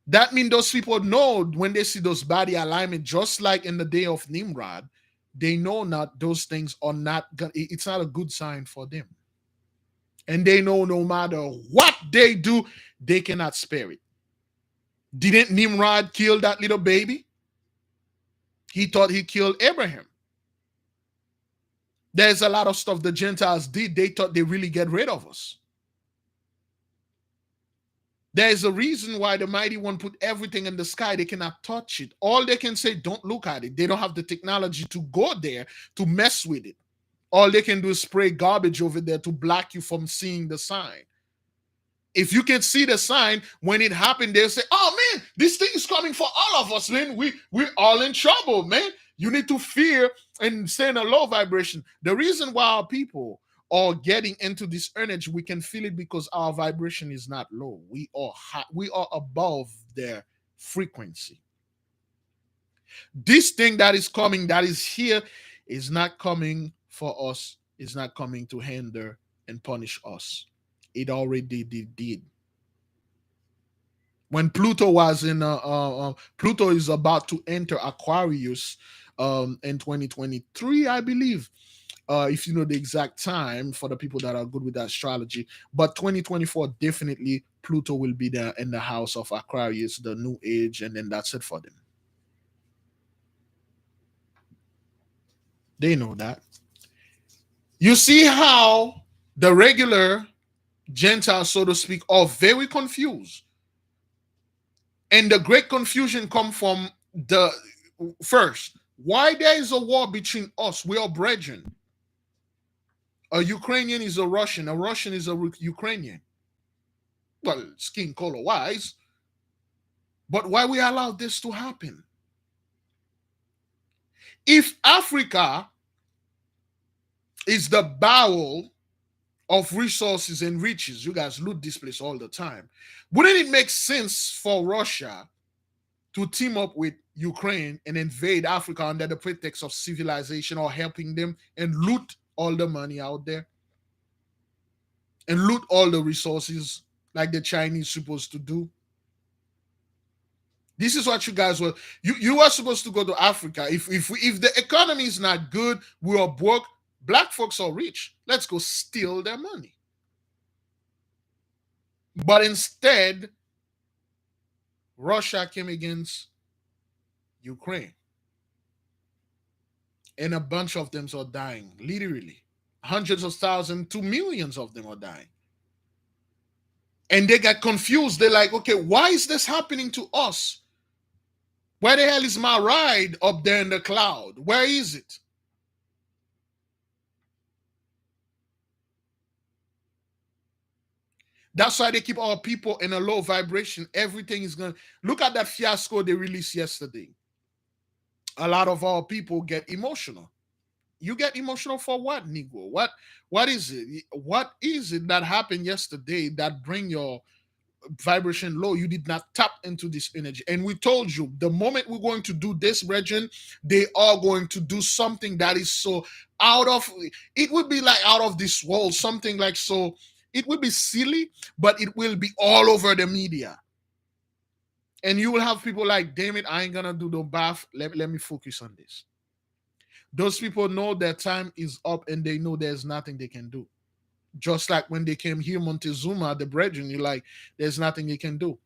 That means those people know when they see those body alignment, just like in the day of Nimrod, they know not those things are not good. It's not a good sign for them. And they know no matter what they do, they cannot spare it. Didn't Nimrod kill that little baby? He thought he killed Abraham. There's a lot of stuff the Gentiles did. They thought they really get rid of us. There's a reason why the Mighty One put everything in the sky. They cannot touch it. All they can say, don't look at it. They don't have the technology to go there to mess with it. All they can do is spray garbage over there to block you from seeing the sign. If you can see the sign, when it happened, they'll say, oh man, this thing is coming for all of us, man. We're all in trouble, man. You need to fear and stay in a low vibration. The reason why our people are getting into this energy, we can feel it because our vibration is not low. We are high, we are above their frequency. This thing that is coming, that is here, is not coming for us, is not coming to hinder and punish us. It already did. When Pluto was in Pluto is about to enter Aquarius in 2023, I believe. If you know the exact time for the people that are good with astrology, but 2024 definitely Pluto will be there in the house of Aquarius, the new age, and then that's it for them. They know that. You see how the regular Gentiles, so to speak, are very confused. And the great confusion come from the first, why there is a war between us? We are brethren. A Ukrainian is a Russian is a Ukrainian. Well, skin color wise, but why we allow this to happen? If Africa is the bowel of resources and riches, you guys loot this place all the time, wouldn't it make sense for Russia to team up with Ukraine and invade Africa under the pretext of civilization or helping them and loot all the money out there and loot all the resources like the Chinese supposed to do? This is what you guys were. You are supposed to go to Africa. If the economy is not good, we are broke. Black folks are rich. Let's go steal their money. But instead, Russia came against Ukraine, and a bunch of them are dying. Literally, hundreds of thousands to millions of them are dying. And they got confused. They're like, okay, why is this happening to us? Where the hell is my ride up there in the cloud? Where is it? That's why they keep our people in a low vibration. Everything is going to look at that fiasco they released yesterday. A lot of our people get emotional. You get emotional for what, Negro? What is it? What is it that happened yesterday that bring your vibration low? You did not tap into this energy. And we told you the moment we're going to do this, Brethren, they are going to do something that is so out of it would be like out of this world, something like so it will be silly, but it will be all over the media. And you will have people like, damn it, I ain't gonna do the bath. Let me focus on this. Those people know their time is up and they know there's nothing they can do. Just like when they came here, Montezuma, the brethren, you're like, there's nothing he can do.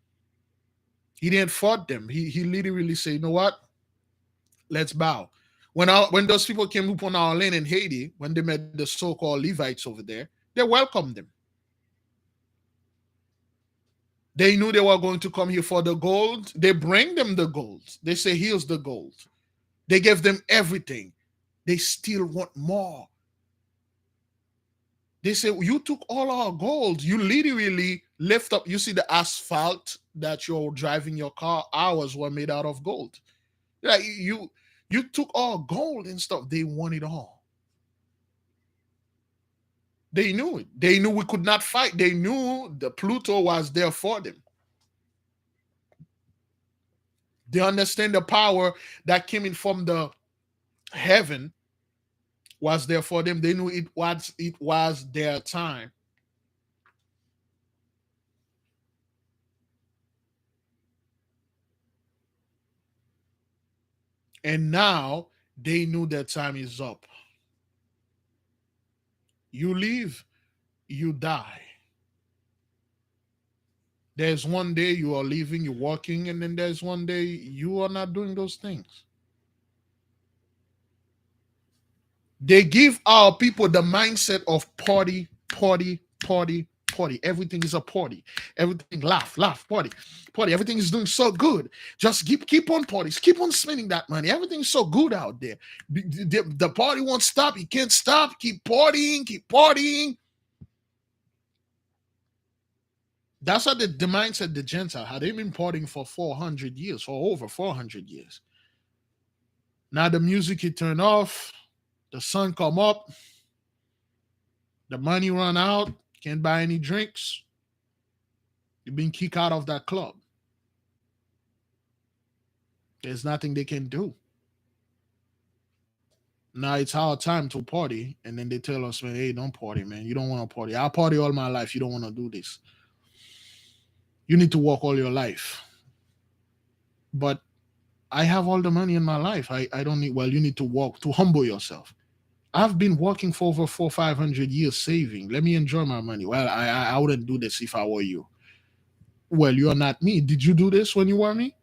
He didn't fight them. He literally said, you know what? Let's bow. When those people came up on our land in Haiti, when they met the so-called Levites over there, they welcomed them. They knew they were going to come here for the gold. They bring them the gold. They say, here's the gold. They gave them everything. They still want more. They say, you took all our gold. You literally lift up. You see the asphalt that you're driving your car, ours were made out of gold. Like you took all gold and stuff. They want it all. They knew it. They knew we could not fight. They knew the Pluto was there for them. They understand the power that came in from the heaven was there for them. They knew it was their time. And now they knew their time is up. You live, you die. There's one day you are living, you're working, and then there's one day you are not doing those things. They give our people the mindset of party, party, party, party. Everything is a party. Everything laugh, laugh, party, party. Everything is doing so good. Just keep on parties. Keep on spending that money. Everything's so good out there. The party won't stop. You can't stop. Keep partying. Keep partying. That's what the mindset the Gentile had. They've been partying for 400 years, for over 400 years. Now the music you turn off, the sun come up, the money run out, can't buy any drinks. You've been kicked out of that club. There's nothing they can do. Now it's our time to party, and then they tell us, man, hey, don't party, man. You don't want to party. I party all my life. You don't want to do this. You need to work all your life. But I have all the money in my life. I don't need, well, you need to work to humble yourself. I've been working for over 500 years saving. Let me enjoy my money. Well, I wouldn't do this if I were you. Well, you're not me. Did you do this when you were me?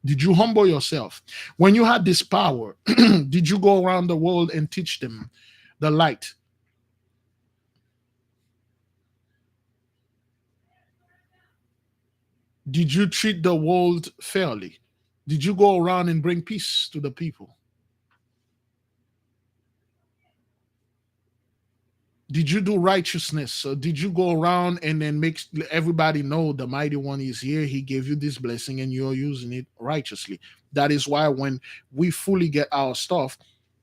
Did you humble yourself? When you had this power, did you go around the world and teach them the light? Did you treat the world fairly? Did you go around and bring peace to the people? Did you do righteousness? So did you go around and then make everybody know the mighty one is here? He gave you this blessing and you're using it righteously. That is why when we fully get our stuff,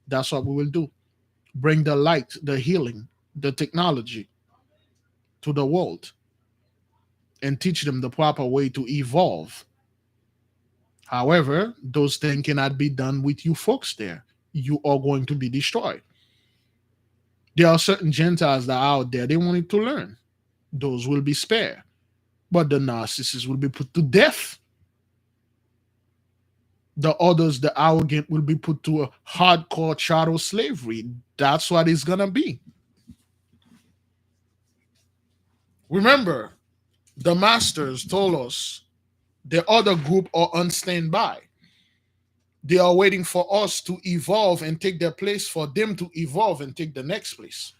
that's what we will do. Bring the light, the healing, the technology to the world and teach them the proper way to evolve. However, those things cannot be done with you folks there. You are going to be destroyed. There are certain Gentiles that are out there, they wanted to learn. Those will be spared. But the narcissists will be put to death. The others, the arrogant, will be put to a hardcore chattel slavery. That's what it's going to be. Remember, the masters told us the other group are on standby. They are waiting for us to evolve and take their place, for them to evolve and take the next place.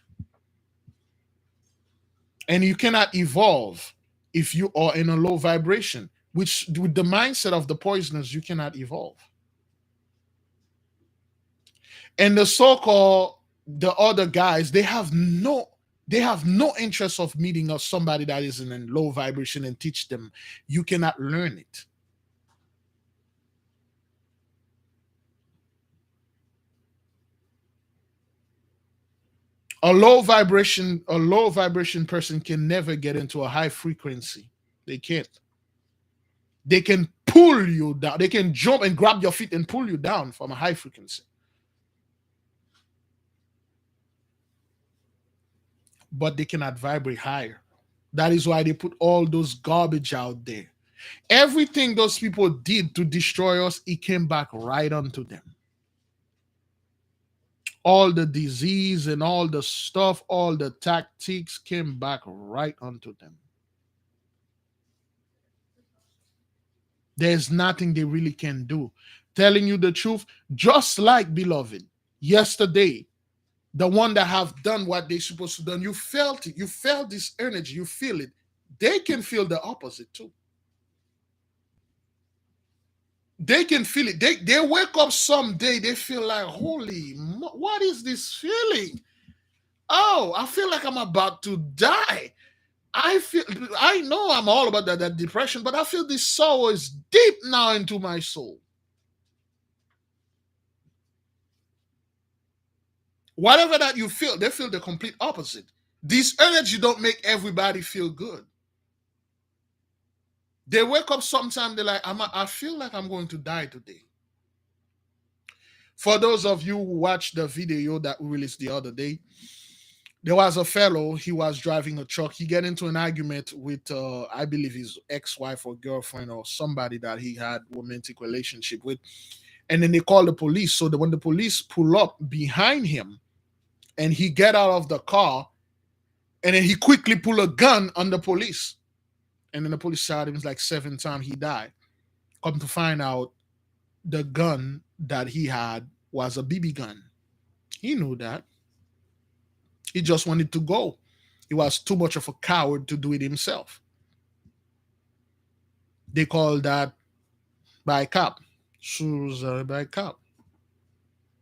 And you cannot evolve if you are in a low vibration, which with the mindset of the poisoners, you cannot evolve. And the so-called the other guys, they have no interest of meeting us somebody that is in a low vibration and teach them. You cannot learn it. A low vibration person can never get into a high frequency. They can't. They can pull you down. They can jump and grab your feet and pull you down from a high frequency. But they cannot vibrate higher. That is why they put all those garbage out there. Everything those people did to destroy us, it came back right onto them. All the disease and all the stuff, all the tactics came back right onto them. There's nothing they really can do. Telling you the truth, just like beloved, yesterday, the one that have done what they supposed to done, you felt it. You felt this energy. You feel it. They can feel the opposite too. They can feel it. They wake up someday. They feel like, what is this feeling? Oh, I feel like I'm about to die. I know I'm all about that depression, but I feel this sorrow is deep now into my soul. Whatever that you feel, they feel the complete opposite. This energy don't make everybody feel good. They wake up sometime, they're like, I feel like I'm going to die today. For those of you who watched the video that we released the other day, there was a fellow, he was driving a truck. He get into an argument with, I believe his ex-wife or girlfriend or somebody that he had romantic relationship with. And then they call the police. So that when the police pull up behind him and he get out of the car, and then he quickly pull a gun on the police. And then the police shot him like 7 times. He died. Come to find out, the gun that he had was a BB gun. He knew that. He just wanted to go. He was too much of a coward to do it himself. They call that by cop. Shoes by cop.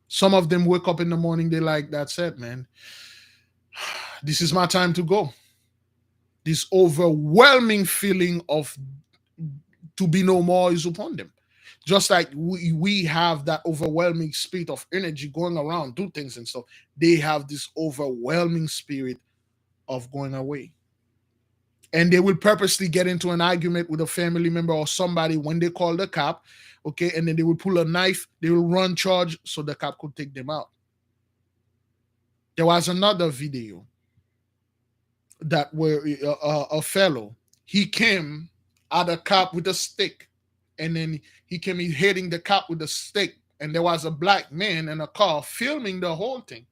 Some of them wake up in the morning, they like, that's it, man. This is my time to go. This overwhelming feeling of to be no more is upon them. Just like we have that overwhelming spirit of energy going around, do things and stuff. They have this overwhelming spirit of going away. And they will purposely get into an argument with a family member or somebody when they call the cop. Okay, and then they will pull a knife, they will run charge so the cop could take them out. There was another video that where a fellow, he came at a cop with a stick, and then he came hitting the cop with a stick, and there was a black man in a car filming the whole thing.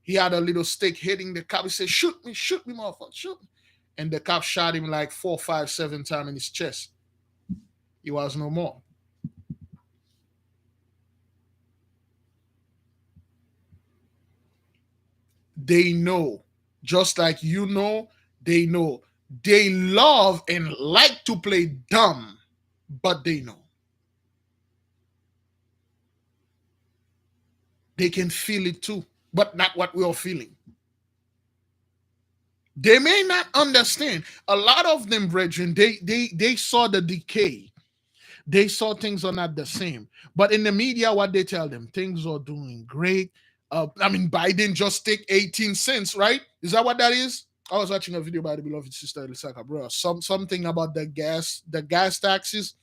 He had a little stick hitting the cop. He said, shoot me, motherfucker, shoot me. And the cop shot him like 4, 5, 7 times in his chest. He was no more. They know, just like you know, they know. They love and like to play dumb, but they know. They can feel it too, but not what we are feeling. They may not understand. A lot of them, brethren, they saw the decay. They saw things are not the same. But in the media, what they tell them, things are doing great. I mean, Biden just take 18 cents, right? Is that what that is? I was watching a video by the beloved sister Elisaka, bro. Something about the gas taxes.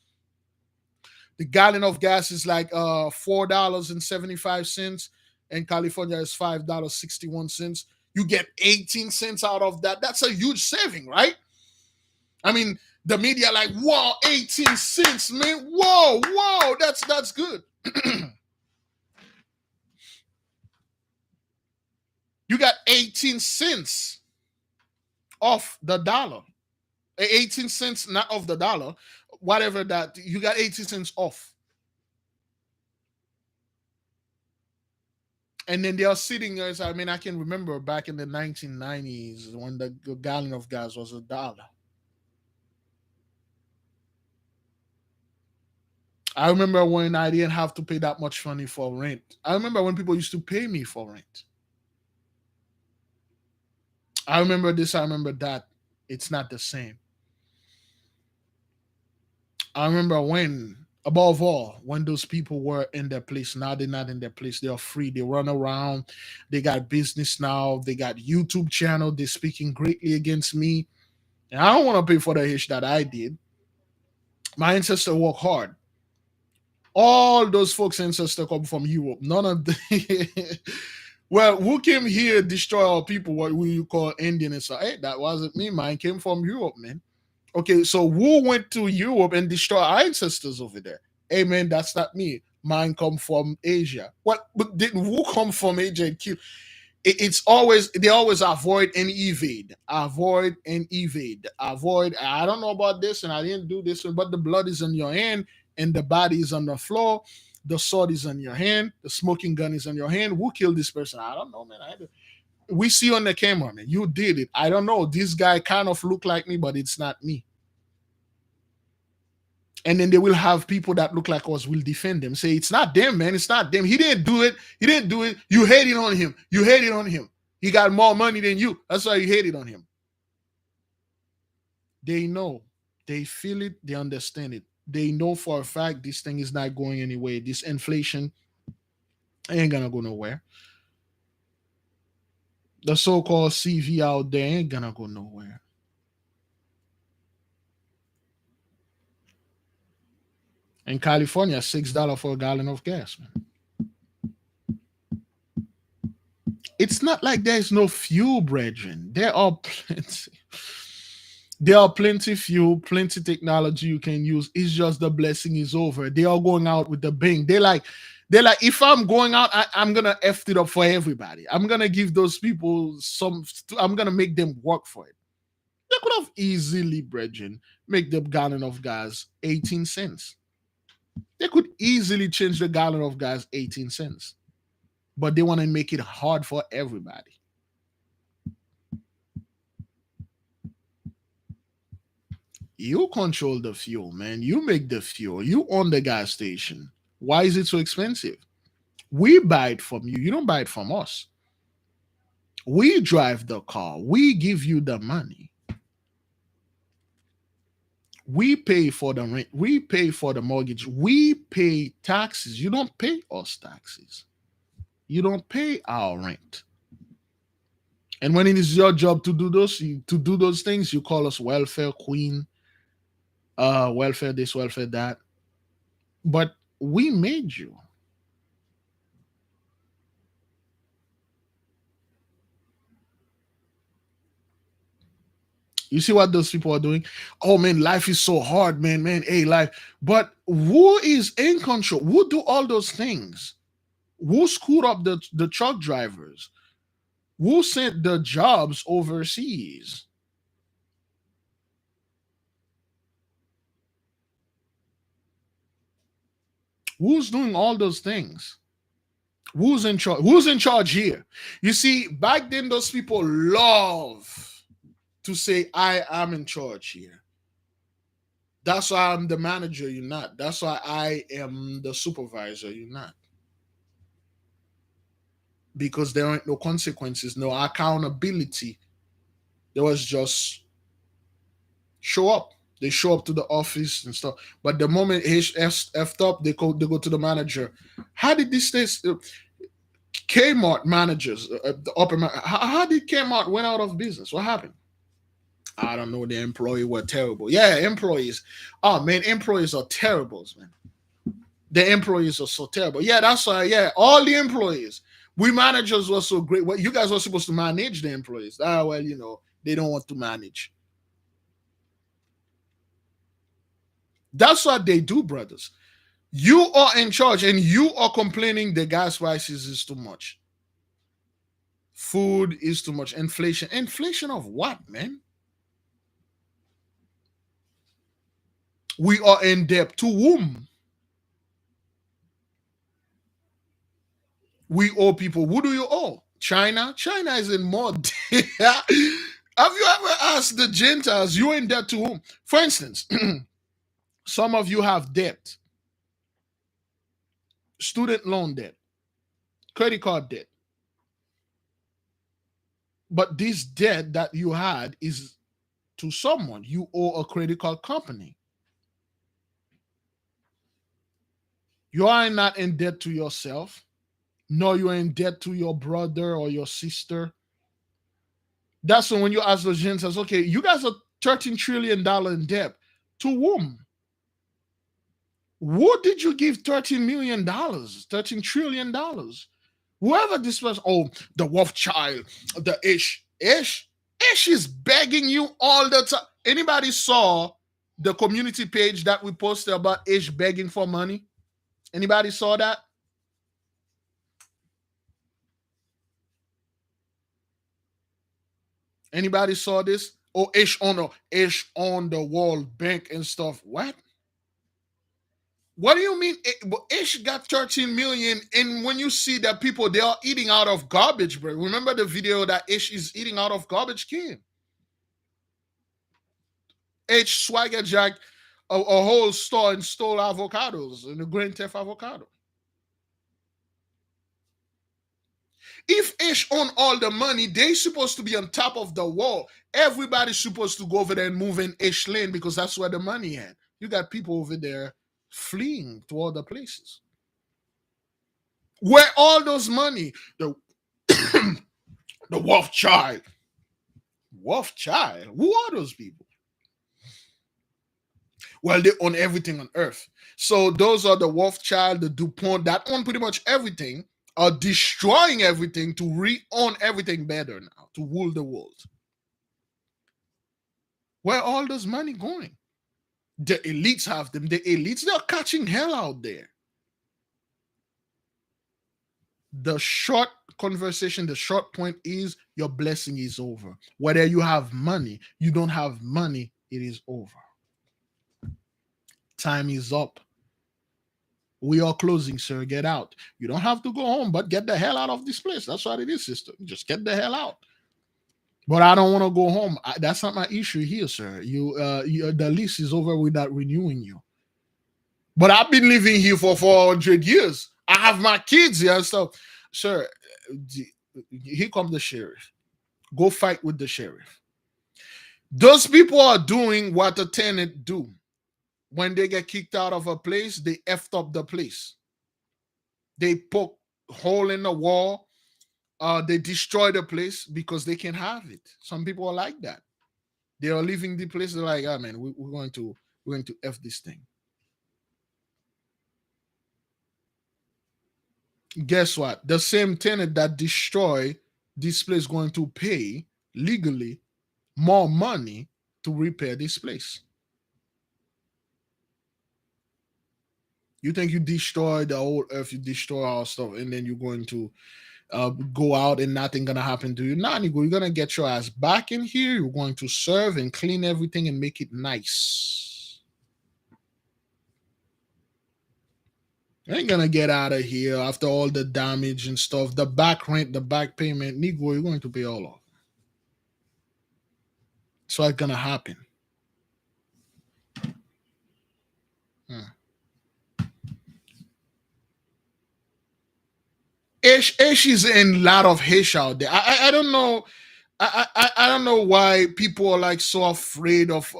The gallon of gas is like $4.75. In California is $5.61. You get 18 cents out of that. That's a huge saving, right? I mean, the media like, whoa, 18 cents, man. Whoa, that's good. You got 18 cents off the dollar. 18 cents, not off the dollar. Whatever that, you got 18 cents off. And then they are sitting there. I mean, I can remember back in the 1990s when the gallon of gas was $1. I remember when I didn't have to pay that much money for rent. I remember when people used to pay me for rent. I remember this, I remember that. It's not the same. I remember when, above all, when those people were in their place. Now they're not in their place. They are free. They run around. They got business now. They got YouTube channel. They're speaking greatly against me. And I don't want to pay for the ish that I did. My ancestors work hard. All those folks' ancestors come from Europe. None of them. Well, who came here destroy our people? What will you call Indian? And so, hey, that wasn't me. Mine came from Europe, man. Okay, so who went to Europe and destroyed our ancestors over there? Hey, man, that's not me. Mine come from Asia. What? But did who come from Asia and kill? It's always, they always avoid and evade, avoid and evade, avoid. I don't know about this, and I didn't do this, but the blood is in your hand, and the body is on the floor. The sword is in your hand. The smoking gun is in your hand. Who killed this person? I don't know, man. We see on the camera, man. You did it. I don't know. This guy kind of look like me, but it's not me. And then they will have people that look like us will defend them. Say, it's not them, man. It's not them. He didn't do it. He didn't do it. You hated on him. You hated on him. He got more money than you. That's why you hated on him. They know. They feel it. They understand it. They know for a fact this thing is not going anywhere. This inflation ain't gonna go nowhere. The so-called CV out there ain't gonna go nowhere. In California, $6 for a gallon of gas, man. It's not like there's no fuel, brethren. There are plenty. There are plenty fuel, plenty technology you can use. It's just the blessing is over. They are going out with the bang. They're like, if I'm going out, I'm gonna F it up for everybody. I'm gonna give those people I'm gonna make them work for it. They could have easily, brethren, make the gallon of gas 18 cents. They could easily change the gallon of gas 18 cents. But they want to make it hard for everybody. You control the fuel, man. You make the fuel. You own the gas station. Why is it so expensive? We buy it from you. You don't buy it from us. We drive the car. We give you the money. We pay for the rent. We pay for the mortgage. We pay taxes. You don't pay us taxes. You don't pay our rent. And when it is your job to do those things, you call us welfare queen, welfare this, welfare that. But we made you. You see what those people are doing? Oh man, life is so hard, man, man. Hey, life. But who is in control? Who do all those things? Who screwed up the truck drivers? Who sent the jobs overseas? Who's doing all those things? Who's in charge? Who's in charge here? You see, back then those people love to say, I am in charge here. That's why I'm the manager, you're not. That's why I am the supervisor, you're not. Because there ain't no consequences, no accountability. There was just show up. They show up to the office and stuff. But the moment effed up, they go to the manager. How did this Kmart managers, the how did Kmart went out of business? What happened? I don't know. The employee were terrible. Yeah, employees. Oh man, employees are terrible, man. The employees are so terrible. Yeah, that's why. Yeah, all the employees. We managers were so great. Well, you guys were supposed to manage the employees. Ah, well, they don't want to manage. That's what they do, brothers. You are in charge and you are complaining the gas prices is too much. Food is too much. Inflation. Inflation of what, man? We are in debt to whom? We owe people. Who do you owe? China? China is in more debt. Have you ever asked the Gentiles, you're in debt to whom? For instance, some of you have debt, student loan debt, credit card debt. But this debt that you had is to someone. You owe a credit card company. You are not in debt to yourself. No, you're in debt to your brother or your sister. That's when you ask the Gentiles, okay, you guys are $13 trillion in debt. To whom? What did you give $13 million, $13 trillion? Whoever this was, oh, the wolf child, the Ish is begging you all the time. Anybody saw the community page that we posted about Ish begging for money? Anybody saw that? Anybody saw this? Oh, Ish on the World Bank and stuff. What? What do you mean? Ish got 13 million, and when you see that people they are eating out of garbage, bro. Remember the video that Ish is eating out of garbage can? H swagger jack a whole store and stole avocados and the grain theft avocado. If Ish own all the money, they supposed to be on top of the wall. Everybody's supposed to go over there and move in Ish lane because that's where the money at. You got people over there fleeing to other places. Where all those money? The the wolf child. Wolf child? Who are those people? Well, they own everything on earth. So those are the wolf child, the DuPont that own pretty much everything, are destroying everything to re-own everything better now, to rule the world. Where all this money going? The elites have them. The elites, they're catching hell out there. The short conversation, the short point is your blessing is over. Whether you have money, you don't have money, it is over. Time is up. We are closing, sir. Get out. You don't have to go home, but get the hell out of this place. That's what it is, sister. Just get the hell out. But I don't want to go home. That's not my issue here, sir. The lease is over without renewing you. But I've been living here for 400 years. I have my kids here and stuff. Sir, here comes the sheriff. Go fight with the sheriff. Those people are doing what a tenant do. When they get kicked out of a place, they effed up the place. They poke hole in the wall. They destroy the place because they can have it. Some people are like that. They are leaving the place. They're like, "Ah, man, we're going to f this thing." Guess what? The same tenant that destroy this place going to pay legally more money to repair this place. You think you destroy the whole earth, you destroy all stuff, and then you're going to go out and nothing gonna happen to you. Nah, you're gonna get your ass back in here. You're going to serve and clean everything and make it nice. You ain't gonna get out of here after all the damage and stuff. The back rent, the back payment, Negro, you're going to pay all off. So it's gonna happen. Hmm. Ish is in a lot of Hish out there. I don't know. I don't know why people are like so afraid of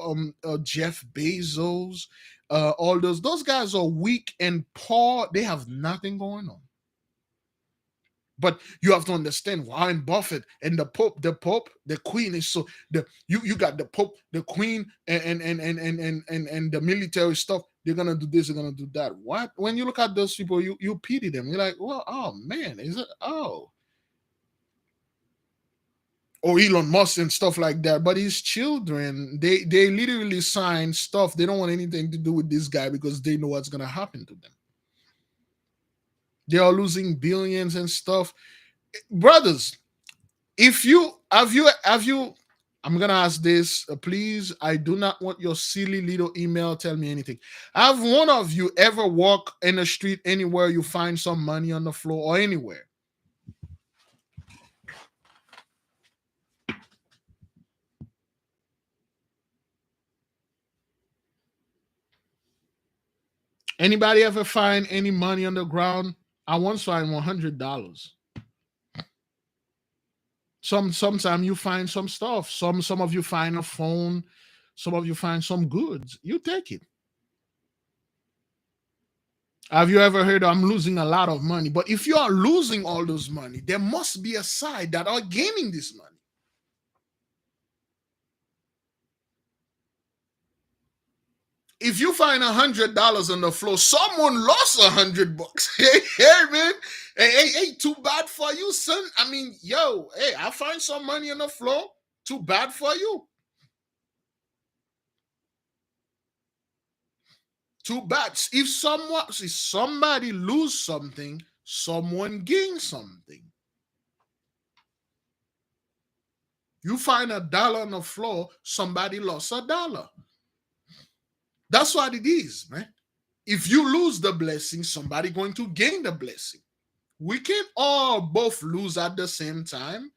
Jeff Bezos. All those guys are weak and poor. They have nothing going on. But you have to understand Warren Buffett and the Queen is so you got the Pope, the Queen, and the military stuff. They're gonna do this, they're gonna do that. What? When you look at those people, you pity them. You're like, well, oh man, is it? Oh, or Elon Musk and stuff like that. But his children, they literally sign stuff. They don't want anything to do with this guy because they know what's gonna happen to them. They are losing billions and stuff. Brothers, if you have you I'm gonna ask this, please. I do not want your silly little email tell me anything. Have one of you ever walk in the street anywhere you find some money on the floor or anywhere? Anybody ever find any money on the ground? I once find $100. Sometime you find some stuff. Some of you find a phone. Some of you find some goods. You take it. Have you ever heard I'm losing a lot of money? But if you are losing all those money, there must be a side that are gaining this money. If you find $100 on the floor, someone lost $100. Hey, man. Hey, too bad for you, son. I mean, yo, hey, I find some money on the floor. Too bad for you. Too bad. If somebody lose something, someone gain something. You find $1 on the floor, somebody lost $1. That's what it is, man. If you lose the blessing, somebody going to gain the blessing. We can't all both lose at the same time.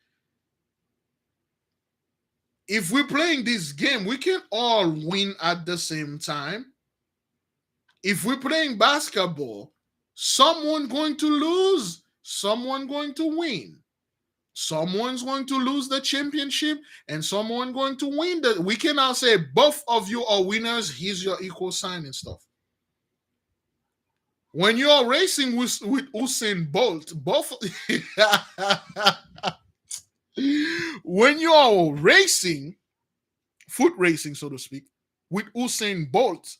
If we're playing this game, we can't all win at the same time. If we're playing basketball, someone going to lose, someone going to win. Someone's going to lose the championship and someone going to win. We cannot say both of you are winners. Here's your equal sign and stuff. When you are racing with Usain Bolt, when you are racing, foot racing, so to speak, with Usain Bolt,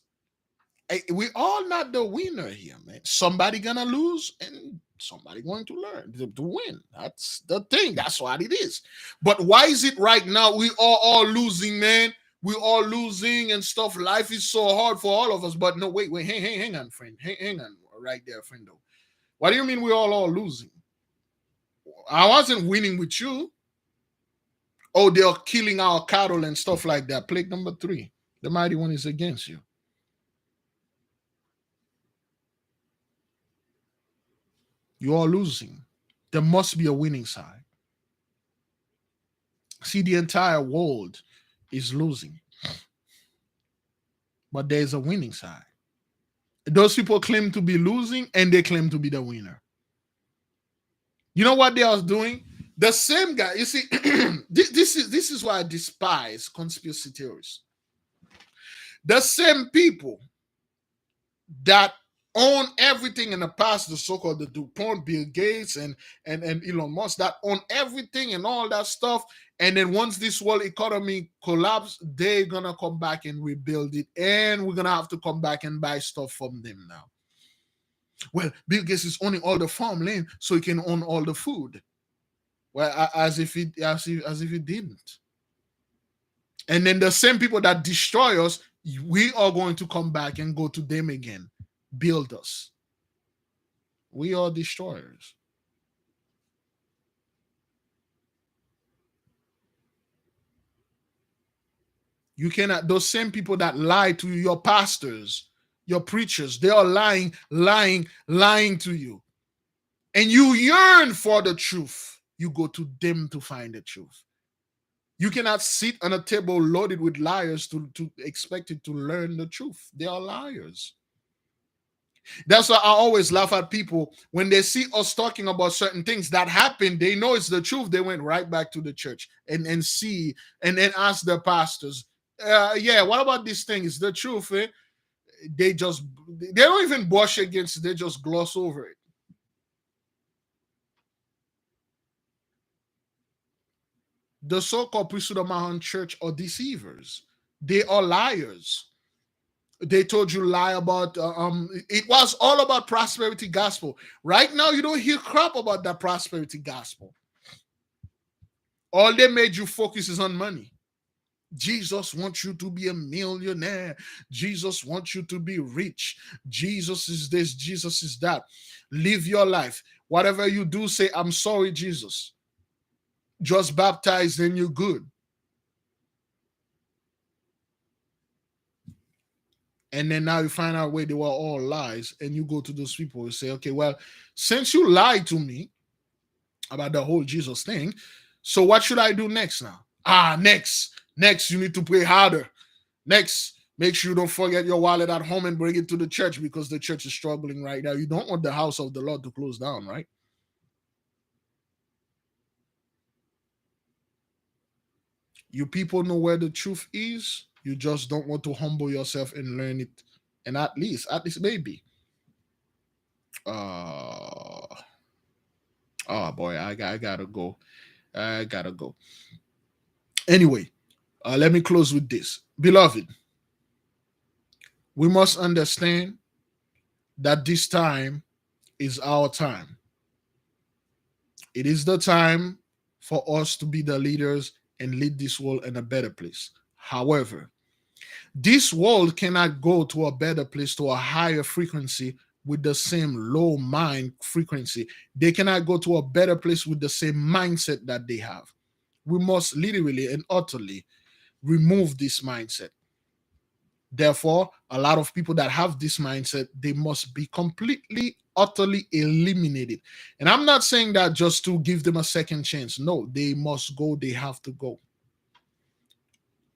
we all not the winner here, man. Somebody gonna lose and somebody going to learn to win. That's the thing. That's what it is. But why is it right now we are all losing, man? We all losing and stuff. Life is so hard for all of us. But no, wait, hang on, friend. Hang on right there, friendo. What do you mean we all losing? I wasn't winning with you. Oh, they're killing our cattle and stuff like that. Plague number 3. The mighty one is against you. You are losing. There must be a winning side. See, the entire world is losing, but there's a winning side. Those people claim to be losing and they claim to be the winner. You know what they are doing? The same guy, you see, this is why I despise conspiracy theories. The same people that own everything in the past, the so-called the DuPont, Bill Gates, and Elon Musk, that own everything and all that stuff. And then once this world economy collapses, they're gonna come back and rebuild it, and we're gonna have to come back and buy stuff from them now. Well, Bill Gates is owning all the farmland, so he can own all the food. Well, as if it didn't. And then the same people that destroy us, we are going to come back and go to them again, build us. We are destroyers. You cannot, those same people that lie to you, your pastors, your preachers, they are lying to you. And you yearn for the truth. You go to them to find the truth. You cannot sit on a table loaded with liars to expect it to learn the truth. They are liars. That's why I always laugh at people when they see us talking about certain things that happen. They know it's the truth. They went right back to the church and see and then ask their pastors, yeah, what about this thing? Is the truth? Eh? They don't even brush against it. They just gloss over it. The so-called priesthood of Mahon church are deceivers. They are liars. They told you lie about it was all about prosperity gospel. Right now you don't hear crap about that prosperity gospel. All they made you focus is on money. Jesus wants you to be a millionaire. Jesus wants you to be rich. Jesus is this, Jesus is that. Live your life. Whatever you do, say, I'm sorry, Jesus. Just baptized and you're good. And then now you find out where they were all lies, and you go to those people and say, okay, well, since you lied to me about the whole Jesus thing, so what should I do next now? Next, you need to pray harder. Next, make sure you don't forget your wallet at home and bring it to the church because the church is struggling right now. You don't want the house of the Lord to close down, right? You people know where the truth is. You just don't want to humble yourself and learn it. And at least maybe. Oh boy, I gotta go. I gotta go. Anyway, let me close with this. Beloved, we must understand that this time is our time. It is the time for us to be the leaders and lead this world in a better place. However, this world cannot go to a better place, to a higher frequency with the same low mind frequency. They cannot go to a better place with the same mindset that they have. We must literally and utterly remove this mindset. Therefore, a lot of people that have this mindset, they must be completely, utterly eliminated. And I'm not saying that just to give them a second chance. No, they must go. They have to go.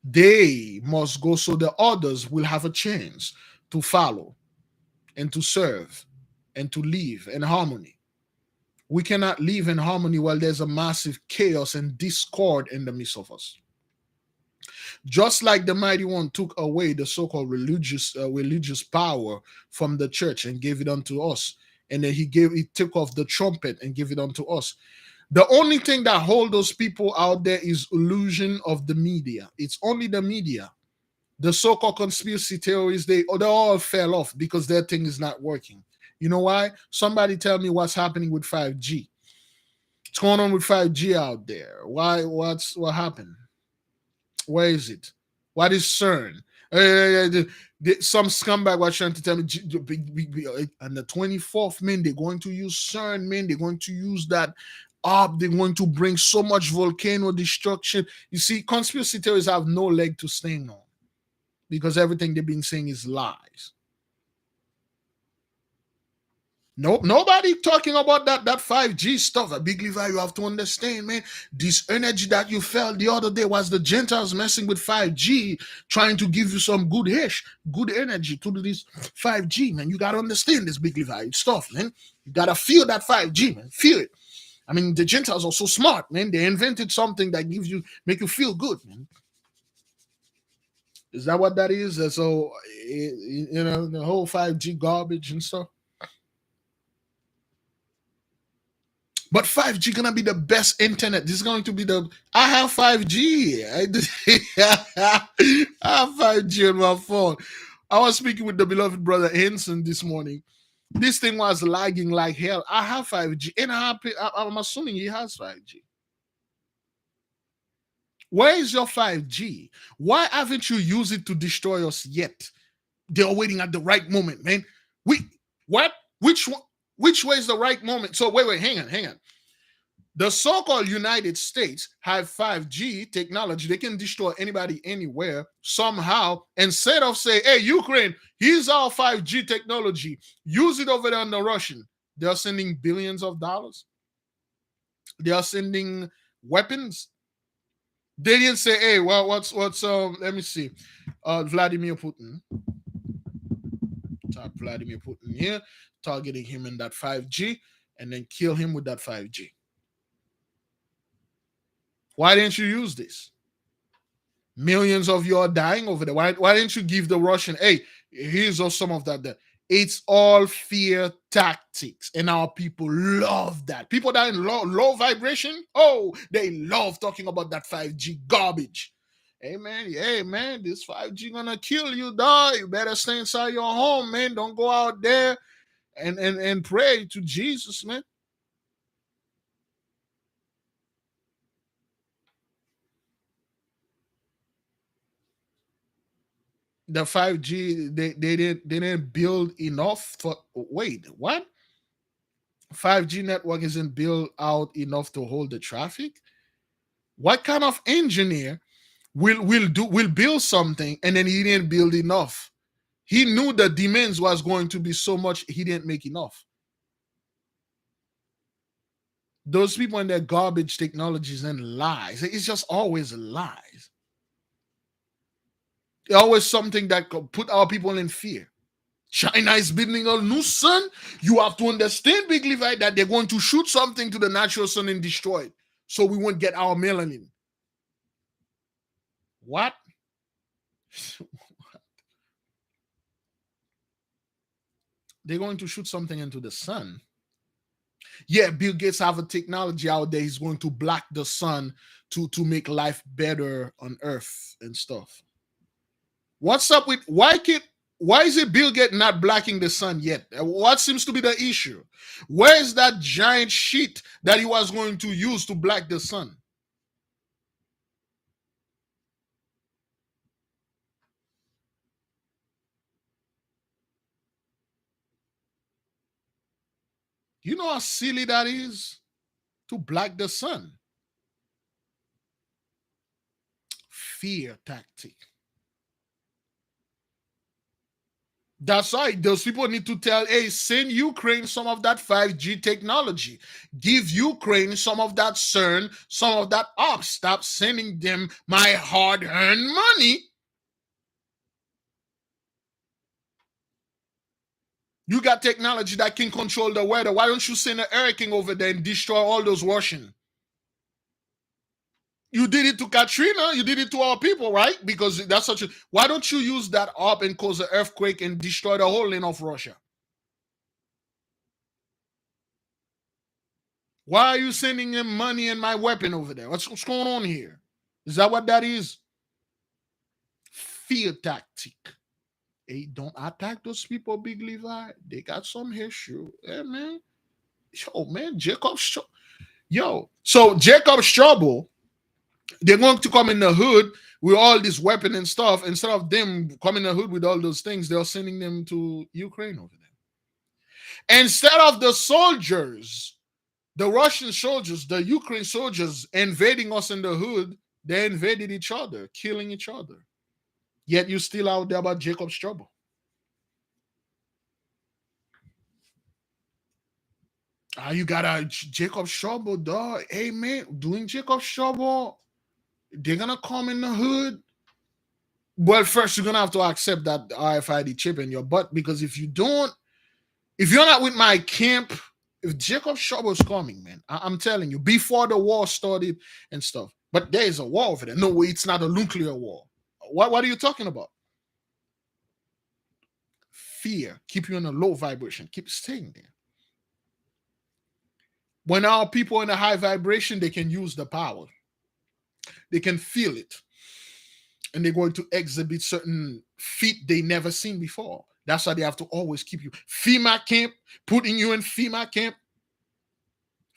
They must go so the others will have a chance to follow and to serve and to live in harmony. We cannot live in harmony while there's a massive chaos and discord in the midst of us. Just like the mighty one took away the so-called religious power from the church and gave it unto us, and then he took off the trumpet and gave it unto us. The only thing that hold those people out there is illusion of the media. It's only the media. The so-called conspiracy theories, they all fell off because their thing is not working. You know why? Somebody tell me what's happening with 5G. What's going on with 5G out there? What happened? Where is it? What is CERN? Some scumbag was trying to tell me on the 24th, man, they're going to use CERN, man. They're going to use that up. They're going to bring so much volcano destruction. You see, conspiracy theories have no leg to stand on because everything they've been saying is lies. No, nobody talking about that 5G stuff. A big Levi, you have to understand, man. This energy that you felt the other day was the Gentiles messing with 5G, trying to give you some good energy to this 5G, man. You gotta understand this big Levi stuff, man. You gotta feel that 5G, man. Feel it. I mean, the Gentiles are so smart, man. They invented something that make you feel good, man. Is that what that is? So, the whole 5G garbage and stuff. But 5G gonna be the best internet. This is going to be I have 5G. I have 5G on my phone. I was speaking with the beloved brother Henson this morning, This thing was lagging like hell. I have 5G, and I'm assuming he has 5G. Where is your 5G? Why haven't you used it to destroy us yet? They're waiting at the right moment, man. We what? Which one? Which way is the right moment? So wait, hang on. The so-called United States have 5G technology. They can destroy anybody anywhere somehow. Instead of say, hey, Ukraine, here's our 5G technology. Use it over there on the Russian. They're sending billions of dollars. They are sending weapons. They didn't say, hey, well, what's let me see. Vladimir Putin. Type Vladimir Putin here, targeting him in that 5G, and then kill him with that 5G. Why didn't you use this? Millions of you are dying over there. Why didn't you give the Russian, hey, here's some of that there. It's all fear tactics, and our people love that. People that in low vibration, oh, they love talking about that 5G garbage. Hey man, this 5G gonna kill you, dog. You better stay inside your home, man. Don't go out there and pray to Jesus, man. The 5G, they didn't build enough for, wait, what? 5G network isn't built out enough to hold the traffic? What kind of engineer will build something and then he didn't build enough? He knew the demands was going to be so much, he didn't make enough. Those people and their garbage technologies and lies. It's just always lies. Always something that could put our people in fear. China is building a new sun. You have to understand, Big Levi, that they're going to shoot something to the natural sun and destroy it, so we won't get our melanin. What? They're going to shoot something into the sun. Yeah, Bill Gates have a technology out there. He's going to block the sun to make life better on Earth and stuff. What's up with why is it Bill Gates not blocking the sun yet? What seems to be the issue? Where is that giant sheet that he was going to use to block the sun? You know how silly that is to block the sun? Fear tactic. That's right. Those people need to tell, hey, send Ukraine some of that 5G technology. Give Ukraine some of that CERN, some of that ops. Stop sending them my hard-earned money. You got technology that can control the weather. Why don't you send a hurricane over there and destroy all those Russians? You did it to Katrina. You did it to our people, right? Because that's such a. Why don't you use that up and cause an earthquake and destroy the whole land of Russia? Why are you sending him money and my weapon over there? What's going on here? Is that what that is? Fear tactic. Hey, don't attack those people, Big Levi. They got some issue. Yeah, man. Yo, man, so Jacob's trouble, they're going to come in the hood with all this weapon and stuff. Instead of them coming in the hood with all those things, they're sending them to Ukraine over there. Instead of the soldiers, the Russian soldiers, the Ukraine soldiers invading us in the hood, they invaded each other, killing each other. Yet you still out there about Jacob's trouble. You got a Jacob's trouble, dog. Hey, man, doing Jacob's trouble, they're going to come in the hood. Well, first, you're going to have to accept that RFID chip in your butt, because if you don't, if you're not with my camp, if Jacob's trouble is coming, man, I'm telling you, before the war started and stuff. But there is a war over there. No, it's not a nuclear war. What are you talking about? Fear. Keep you in a low vibration. Keep staying there. When our people in a high vibration, they can use the power. They can feel it. And they're going to exhibit certain feat they never seen before. That's why they have to always keep you. FEMA camp, putting you in FEMA camp.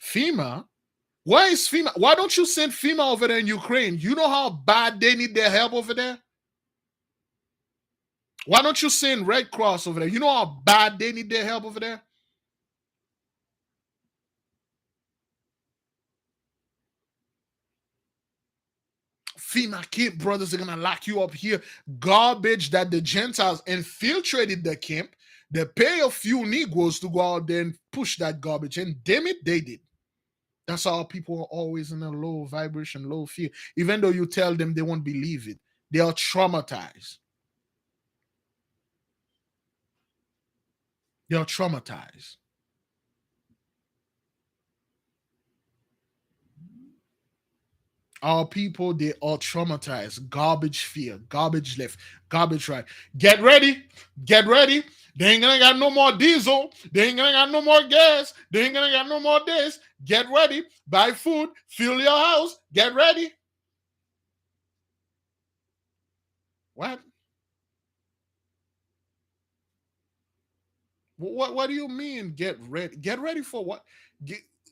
FEMA? Why is FEMA? Why don't you send FEMA over there in Ukraine? You know how bad they need their help over there? Why don't you send Red Cross over there? You know how bad they need their help over there? FEMA camp brothers are gonna lock you up here. Garbage that the Gentiles infiltrated the camp. They pay a few Negroes to go out there and push that garbage. And damn it, they did. That's how people are always in a low vibration, low fear. Even though you tell them, they won't believe it. They are traumatized. They are traumatized. Our people, they are traumatized. Garbage fear, garbage left, garbage right. Get ready. Get ready. They ain't gonna got no more diesel. They ain't gonna got no more gas. They ain't gonna got no more this. Get ready. Buy food. Fill your house. Get ready. What? What do you mean get ready? Get ready for what?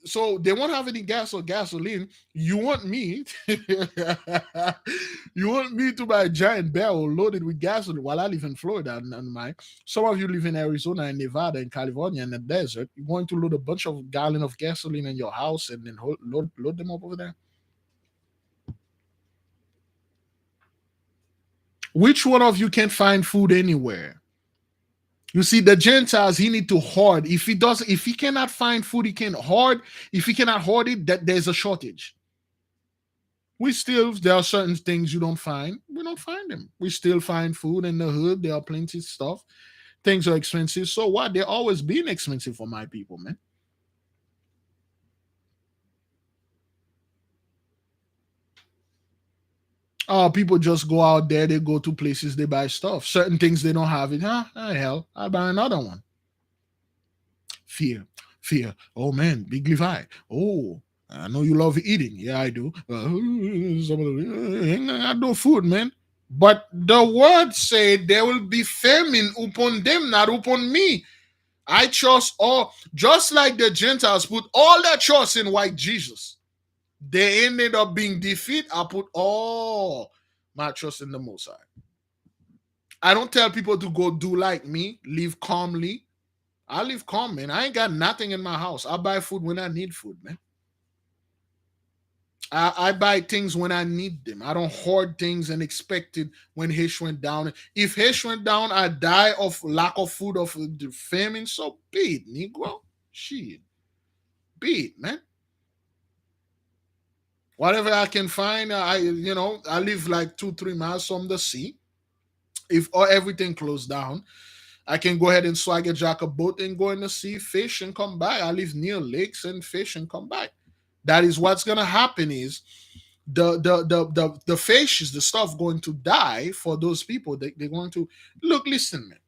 So they won't have any gas or gasoline. You want me? You want me to buy a giant barrel loaded with gasoline while I live in Florida and my some of you live in Arizona and Nevada and California in the desert. You're going to load a bunch of gallon of gasoline in your house and then load them up over there. Which one of you can find food anywhere? You see, the Gentiles, he need to hoard. If he cannot find food, he can hoard. If he cannot hoard it, that there's a shortage. There are certain things you don't find. We don't find them. We still find food in the hood. There are plenty of stuff. Things are expensive. So what? They're always being expensive for my people, man. Oh, people just go out there, they go to places, they buy stuff. Certain things they don't have it. Hell, I'll buy another one. Fear, fear. Oh man, Big Levi. Oh, I know you love eating. Yeah, I do. Ain't got no food, man. But the word said there will be famine upon them, not upon me. I trust all, just like the Gentiles put all their trust in white Jesus. They ended up being defeated. I put all my trust in the Most High. I don't tell people to go do like me, live calmly. I live calm, man. I ain't got nothing in my house. I buy food when I need food, man. I buy things when I need them. I don't hoard things and expect it when Hish went down. If Hish went down, I die of lack of food, of the famine. So be it, Negro. Shit. Be it, man. Whatever I can find, I live like 2-3 miles from the sea. If everything closed down, I can go ahead and swag a jack a boat and go in the sea, fish and come back. I live near lakes and fish and come back. That is what's gonna happen is the fish, the stuff going to die for those people. They're going to look, listen, man.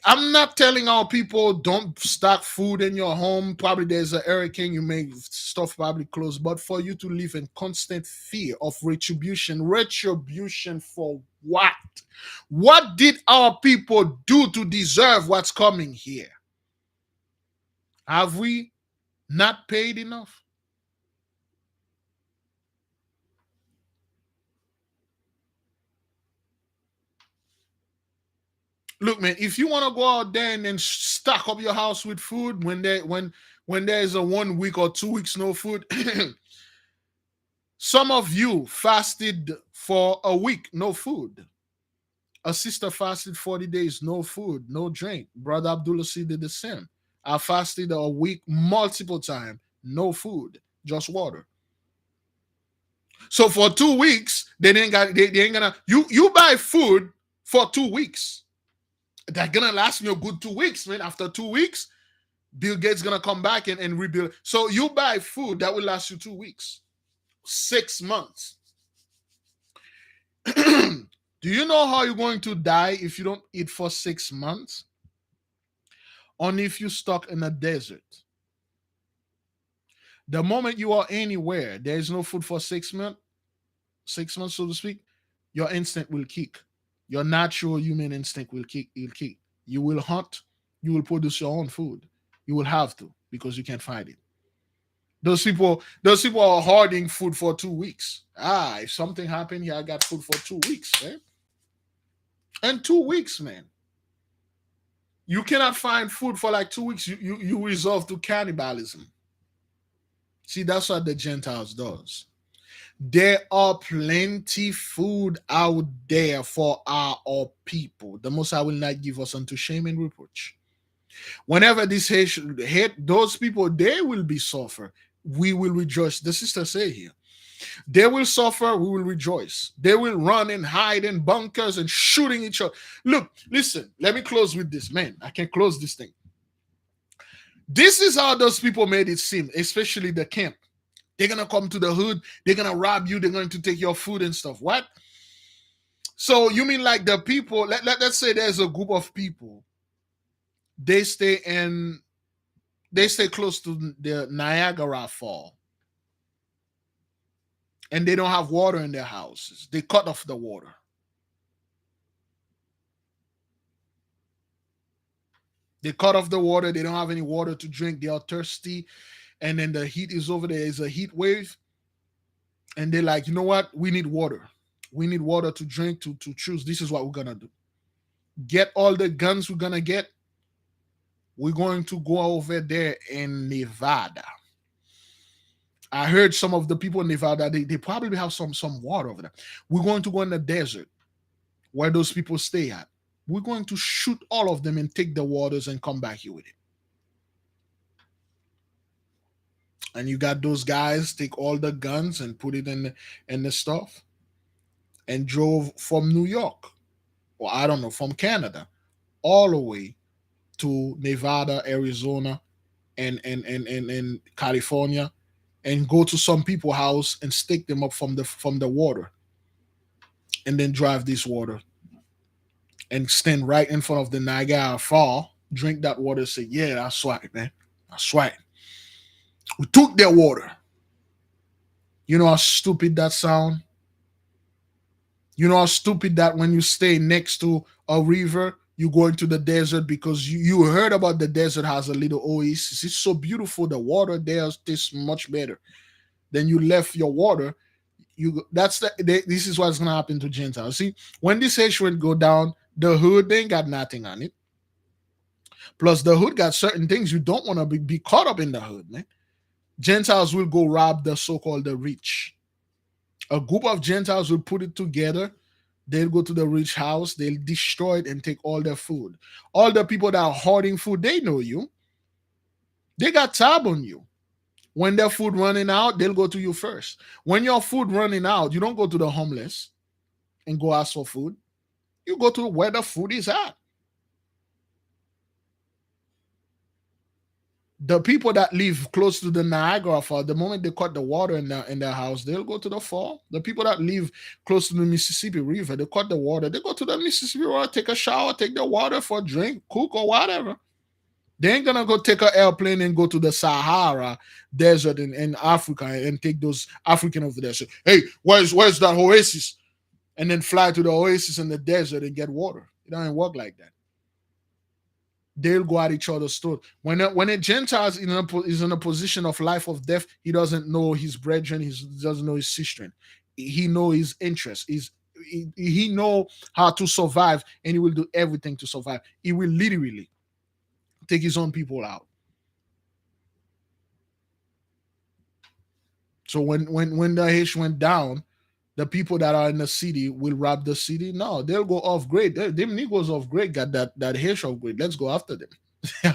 I'm not telling our people don't stock food in your home. Probably there's a hurricane, you may stuff probably close, but for you to live in constant fear of retribution. Retribution for what? What did our people do to deserve what's coming here? Have we not paid enough? Look, man, if you want to go out there and then stock up your house with food when there's a 1 week or 2 weeks no food, some of you fasted for a week, no food. A sister fasted 40 days, no food, no drink. Brother Abdullah did the same. I fasted a week multiple times, no food, just water. So for 2 weeks, they ain't gonna you buy food for 2 weeks. They're gonna last you a good 2 weeks, man. After 2 weeks, Bill Gates gonna come back and rebuild. So you buy food that will last you 2 weeks, 6 months. Do you know how you're going to die if you don't eat for 6 months? Only if you're stuck in a desert. The moment you are anywhere, there is no food for 6 months, so to speak, your instinct will kick. Your natural human instinct will kick. Will kick. You will hunt. You will produce your own food. You will have to because you can't find it. Those people are hoarding food for 2 weeks. If something happened here, I got food for 2 weeks, man. And 2 weeks, man. You cannot find food for like 2 weeks. You resort to cannibalism. See, that's what the Gentiles does. There are plenty food out there for our people. The Most High will not give us unto shame and reproach. Whenever this hate those people, they will be suffer. We will rejoice. The sister say here, they will suffer. We will rejoice. They will run and hide in bunkers and shooting each other. Look, listen. Let me close with this, man. I can close this thing. This is how those people made it seem, especially the camp. They're gonna come to the hood. They're gonna rob you. They're going to take your food and stuff. What? So you mean like the people? Let's say there's a group of people. They stay close to the Niagara Fall, and they don't have water in their houses. They cut off the water. They cut off the water. They don't have any water to drink. They are thirsty, and then the heat is over there. It's a heat wave, and they're like, you know what? We need water. We need water to drink, to choose. This is what we're gonna do. Get all the guns we're gonna get. We're going to go over there in Nevada. I heard some of the people in Nevada, they probably have some water over there. We're going to go in the desert where those people stay at. We're going to shoot all of them and take the waters and come back here with it. And you got those guys take all the guns and put it in the stuff and drove from New York, or I don't know, from Canada, all the way to Nevada, Arizona, and California, and go to some people's house and stick them up from the water, and then drive this water and stand right in front of the Niagara Fall, drink that water, say, yeah, that's right, man. That's right. We took their water. You know how stupid that sound? You know how stupid that when you stay next to a river, you go into the desert because you heard about the desert has a little oasis. It's so beautiful. The water there tastes much better. Then you left your water. This is what's gonna happen to Gentiles. See, when this hatred go down, the hood, they ain't got nothing on it. Plus, the hood got certain things you don't want to be caught up in the hood, man. Gentiles will go rob the so-called the rich. A group of Gentiles will put it together. They'll go to the rich house, they'll destroy it and take all their food. All the people that are hoarding food, they know you. They got tab on you. When their food running out, they'll go to you first. When your food running out, you don't go to the homeless and go ask for food. You go to where the food is at. The people that live close to the Niagara Fall, the moment they cut the water in their house, they'll go to the fall. The people that live close to the Mississippi River, they cut the water, they go to the Mississippi River, take a shower, take the water for a drink, cook or whatever. They ain't gonna go take an airplane and go to the Sahara Desert in Africa and take those African over there. Say, hey, where's that oasis? And then fly to the oasis in the desert and get water. It doesn't work like that. They'll go at each other's throat. When a Gentile is in a position of life or death, he doesn't know his brethren, he doesn't know his sister. He knows his interest. He know how to survive, and he will do everything to survive. He will literally take his own people out. So when the H went down, the people that are in the city will rob the city. No, they'll go off grid. Them Negroes off grid got that H off grid. Let's go after them.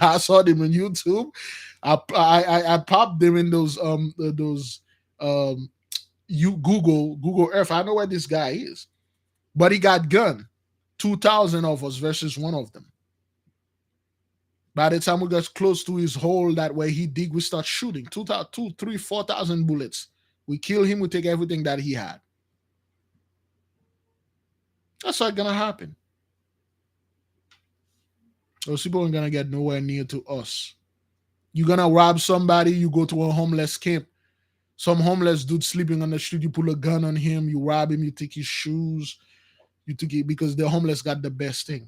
I saw them on YouTube. I popped them in those you Google Earth. I know where this guy is, but he got gun. 2,000 of us versus one of them. By the time we got close to his hole, that way he dig, we start shooting 2,000, 3,000, 4,000 bullets. We kill him. We take everything that he had. That's not gonna happen. Those people aren't gonna get nowhere near to us. You're gonna rob somebody, you go to a homeless camp. Some homeless dude sleeping on the street, you pull a gun on him, you rob him, you take his shoes, You took it because the homeless got the best thing.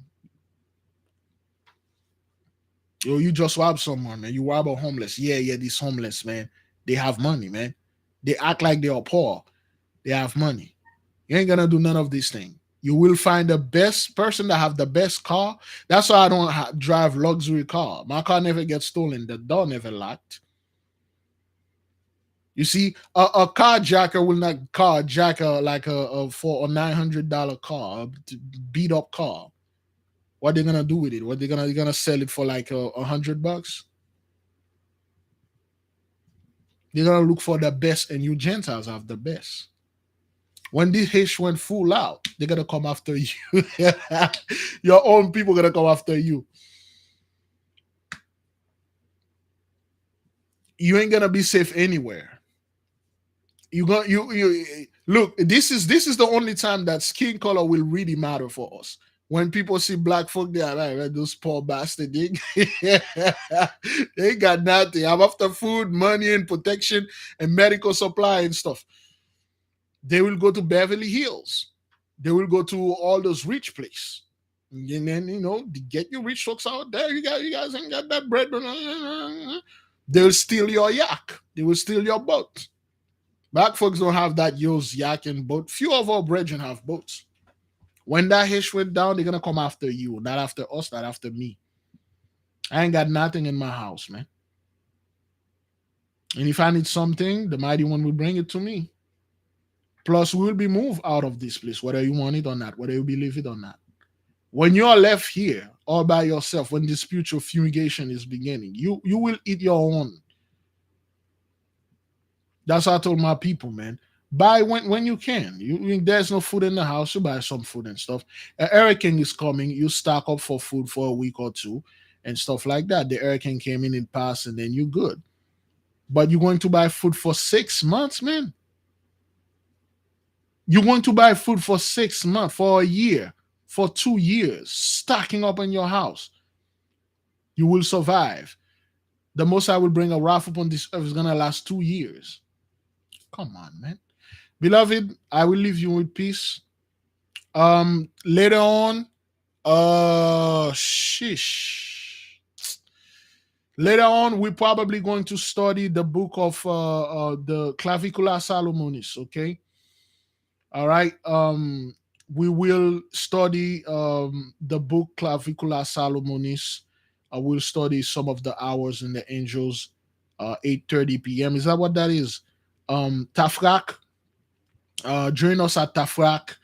Yo, you just rob someone, man. You rob a homeless. Yeah, yeah, these homeless, man. They have money, man. They act like they are poor. They have money. You ain't gonna do none of these things. You will find the best person that have the best car. That's why I don't drive luxury car. My car never gets stolen. The door never locked. You see, a carjacker will not carjacker like a for a $900 car, a beat up car. What they gonna do with it? What they gonna sell it for like $100? They're gonna look for the best, and you Gentiles have the best. When this Hish went full out, they're gonna come after you. Your own people gonna come after you. You ain't gonna be safe anywhere. You got you look. This is the only time that skin color will really matter for us. When people see black folk, they are like, "Man, those poor bastard. They ain't got nothing. I'm after food, money, and protection, and medical supply and stuff." They will go to Beverly Hills. They will go to all those rich places. And then, get your rich folks out there. You guys ain't got that bread. They'll steal your yak. They will steal your boat. Black folks don't have that yo's yak and boat. Few of our brethren have boats. When that Hish went down, they're gonna come after you, not after us, not after me. I ain't got nothing in my house, man. And if I need something, the mighty one will bring it to me. Plus, we will be moved out of this place, whether you want it or not, whether you believe it or not. When you are left here all by yourself, when this spiritual fumigation is beginning, you will eat your own. That's what I told my people, man. Buy when you can. There's no food in the house, you buy some food and stuff. A hurricane is coming, you stock up for food for a week or two and stuff like that. The hurricane came in and passed, and then you're good. But you're going to buy food for 6 months, man. You're going to buy food for 6 months, for a year, for 2 years, stocking up in your house. You will survive. The most I will bring a wrath upon this earth is going to last 2 years. Come on, man. Beloved, I will leave you with peace. Later on, shish. Later on, we're probably going to study the book of the Clavicula Salomonis, okay? All right. We will study the book Clavicula Salomonis. I will study some of the hours in the angels, 8:30 p.m. Is that what that is? Tafrak. Join us at Tafrak.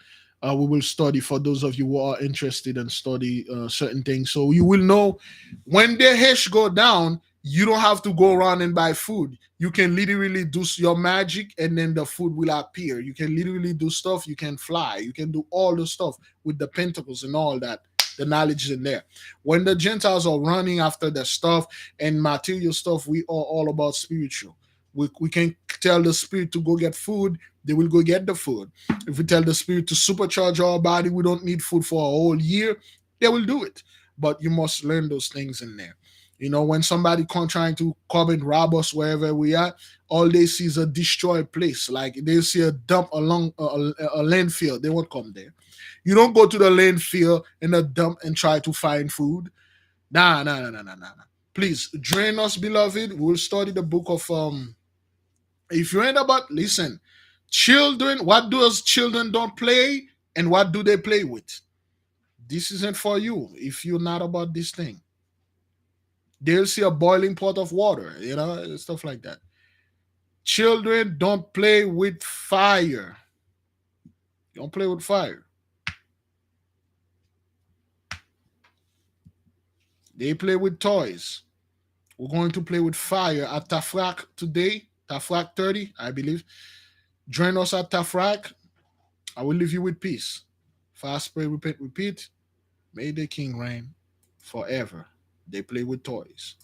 We will study for those of you who are interested and study certain things. So you will know when the Hesh go down, you don't have to go around and buy food. You can literally do your magic and then the food will appear. You can literally do stuff. You can fly. You can do all the stuff with the pentacles and all that. The knowledge is in there. When the Gentiles are running after the stuff and material stuff, we are all about spiritual. We can tell the spirit to go get food, they will go get the food. If we tell the spirit to supercharge our body, we don't need food for a whole year, they will do it. But you must learn those things in there. When somebody trying to come and rob us wherever we are, all they see is a destroyed place. Like they see a dump along a landfill, they won't come there. You don't go to the landfill and a dump and try to find food. Nah. Please join us, beloved. We'll study the book of if you ain't about, listen, children, what does children don't play and what do they play with? This isn't for you if you're not about this thing. They'll see a boiling pot of water, stuff like that. Children don't play with fire. Don't play with fire. They play with toys. We're going to play with fire at Tafrak today, Tafrak 30, I believe. Join us at Tafrak. I will leave you with peace. Fast, pray, repent, repeat. May the King reign forever. They play with toys.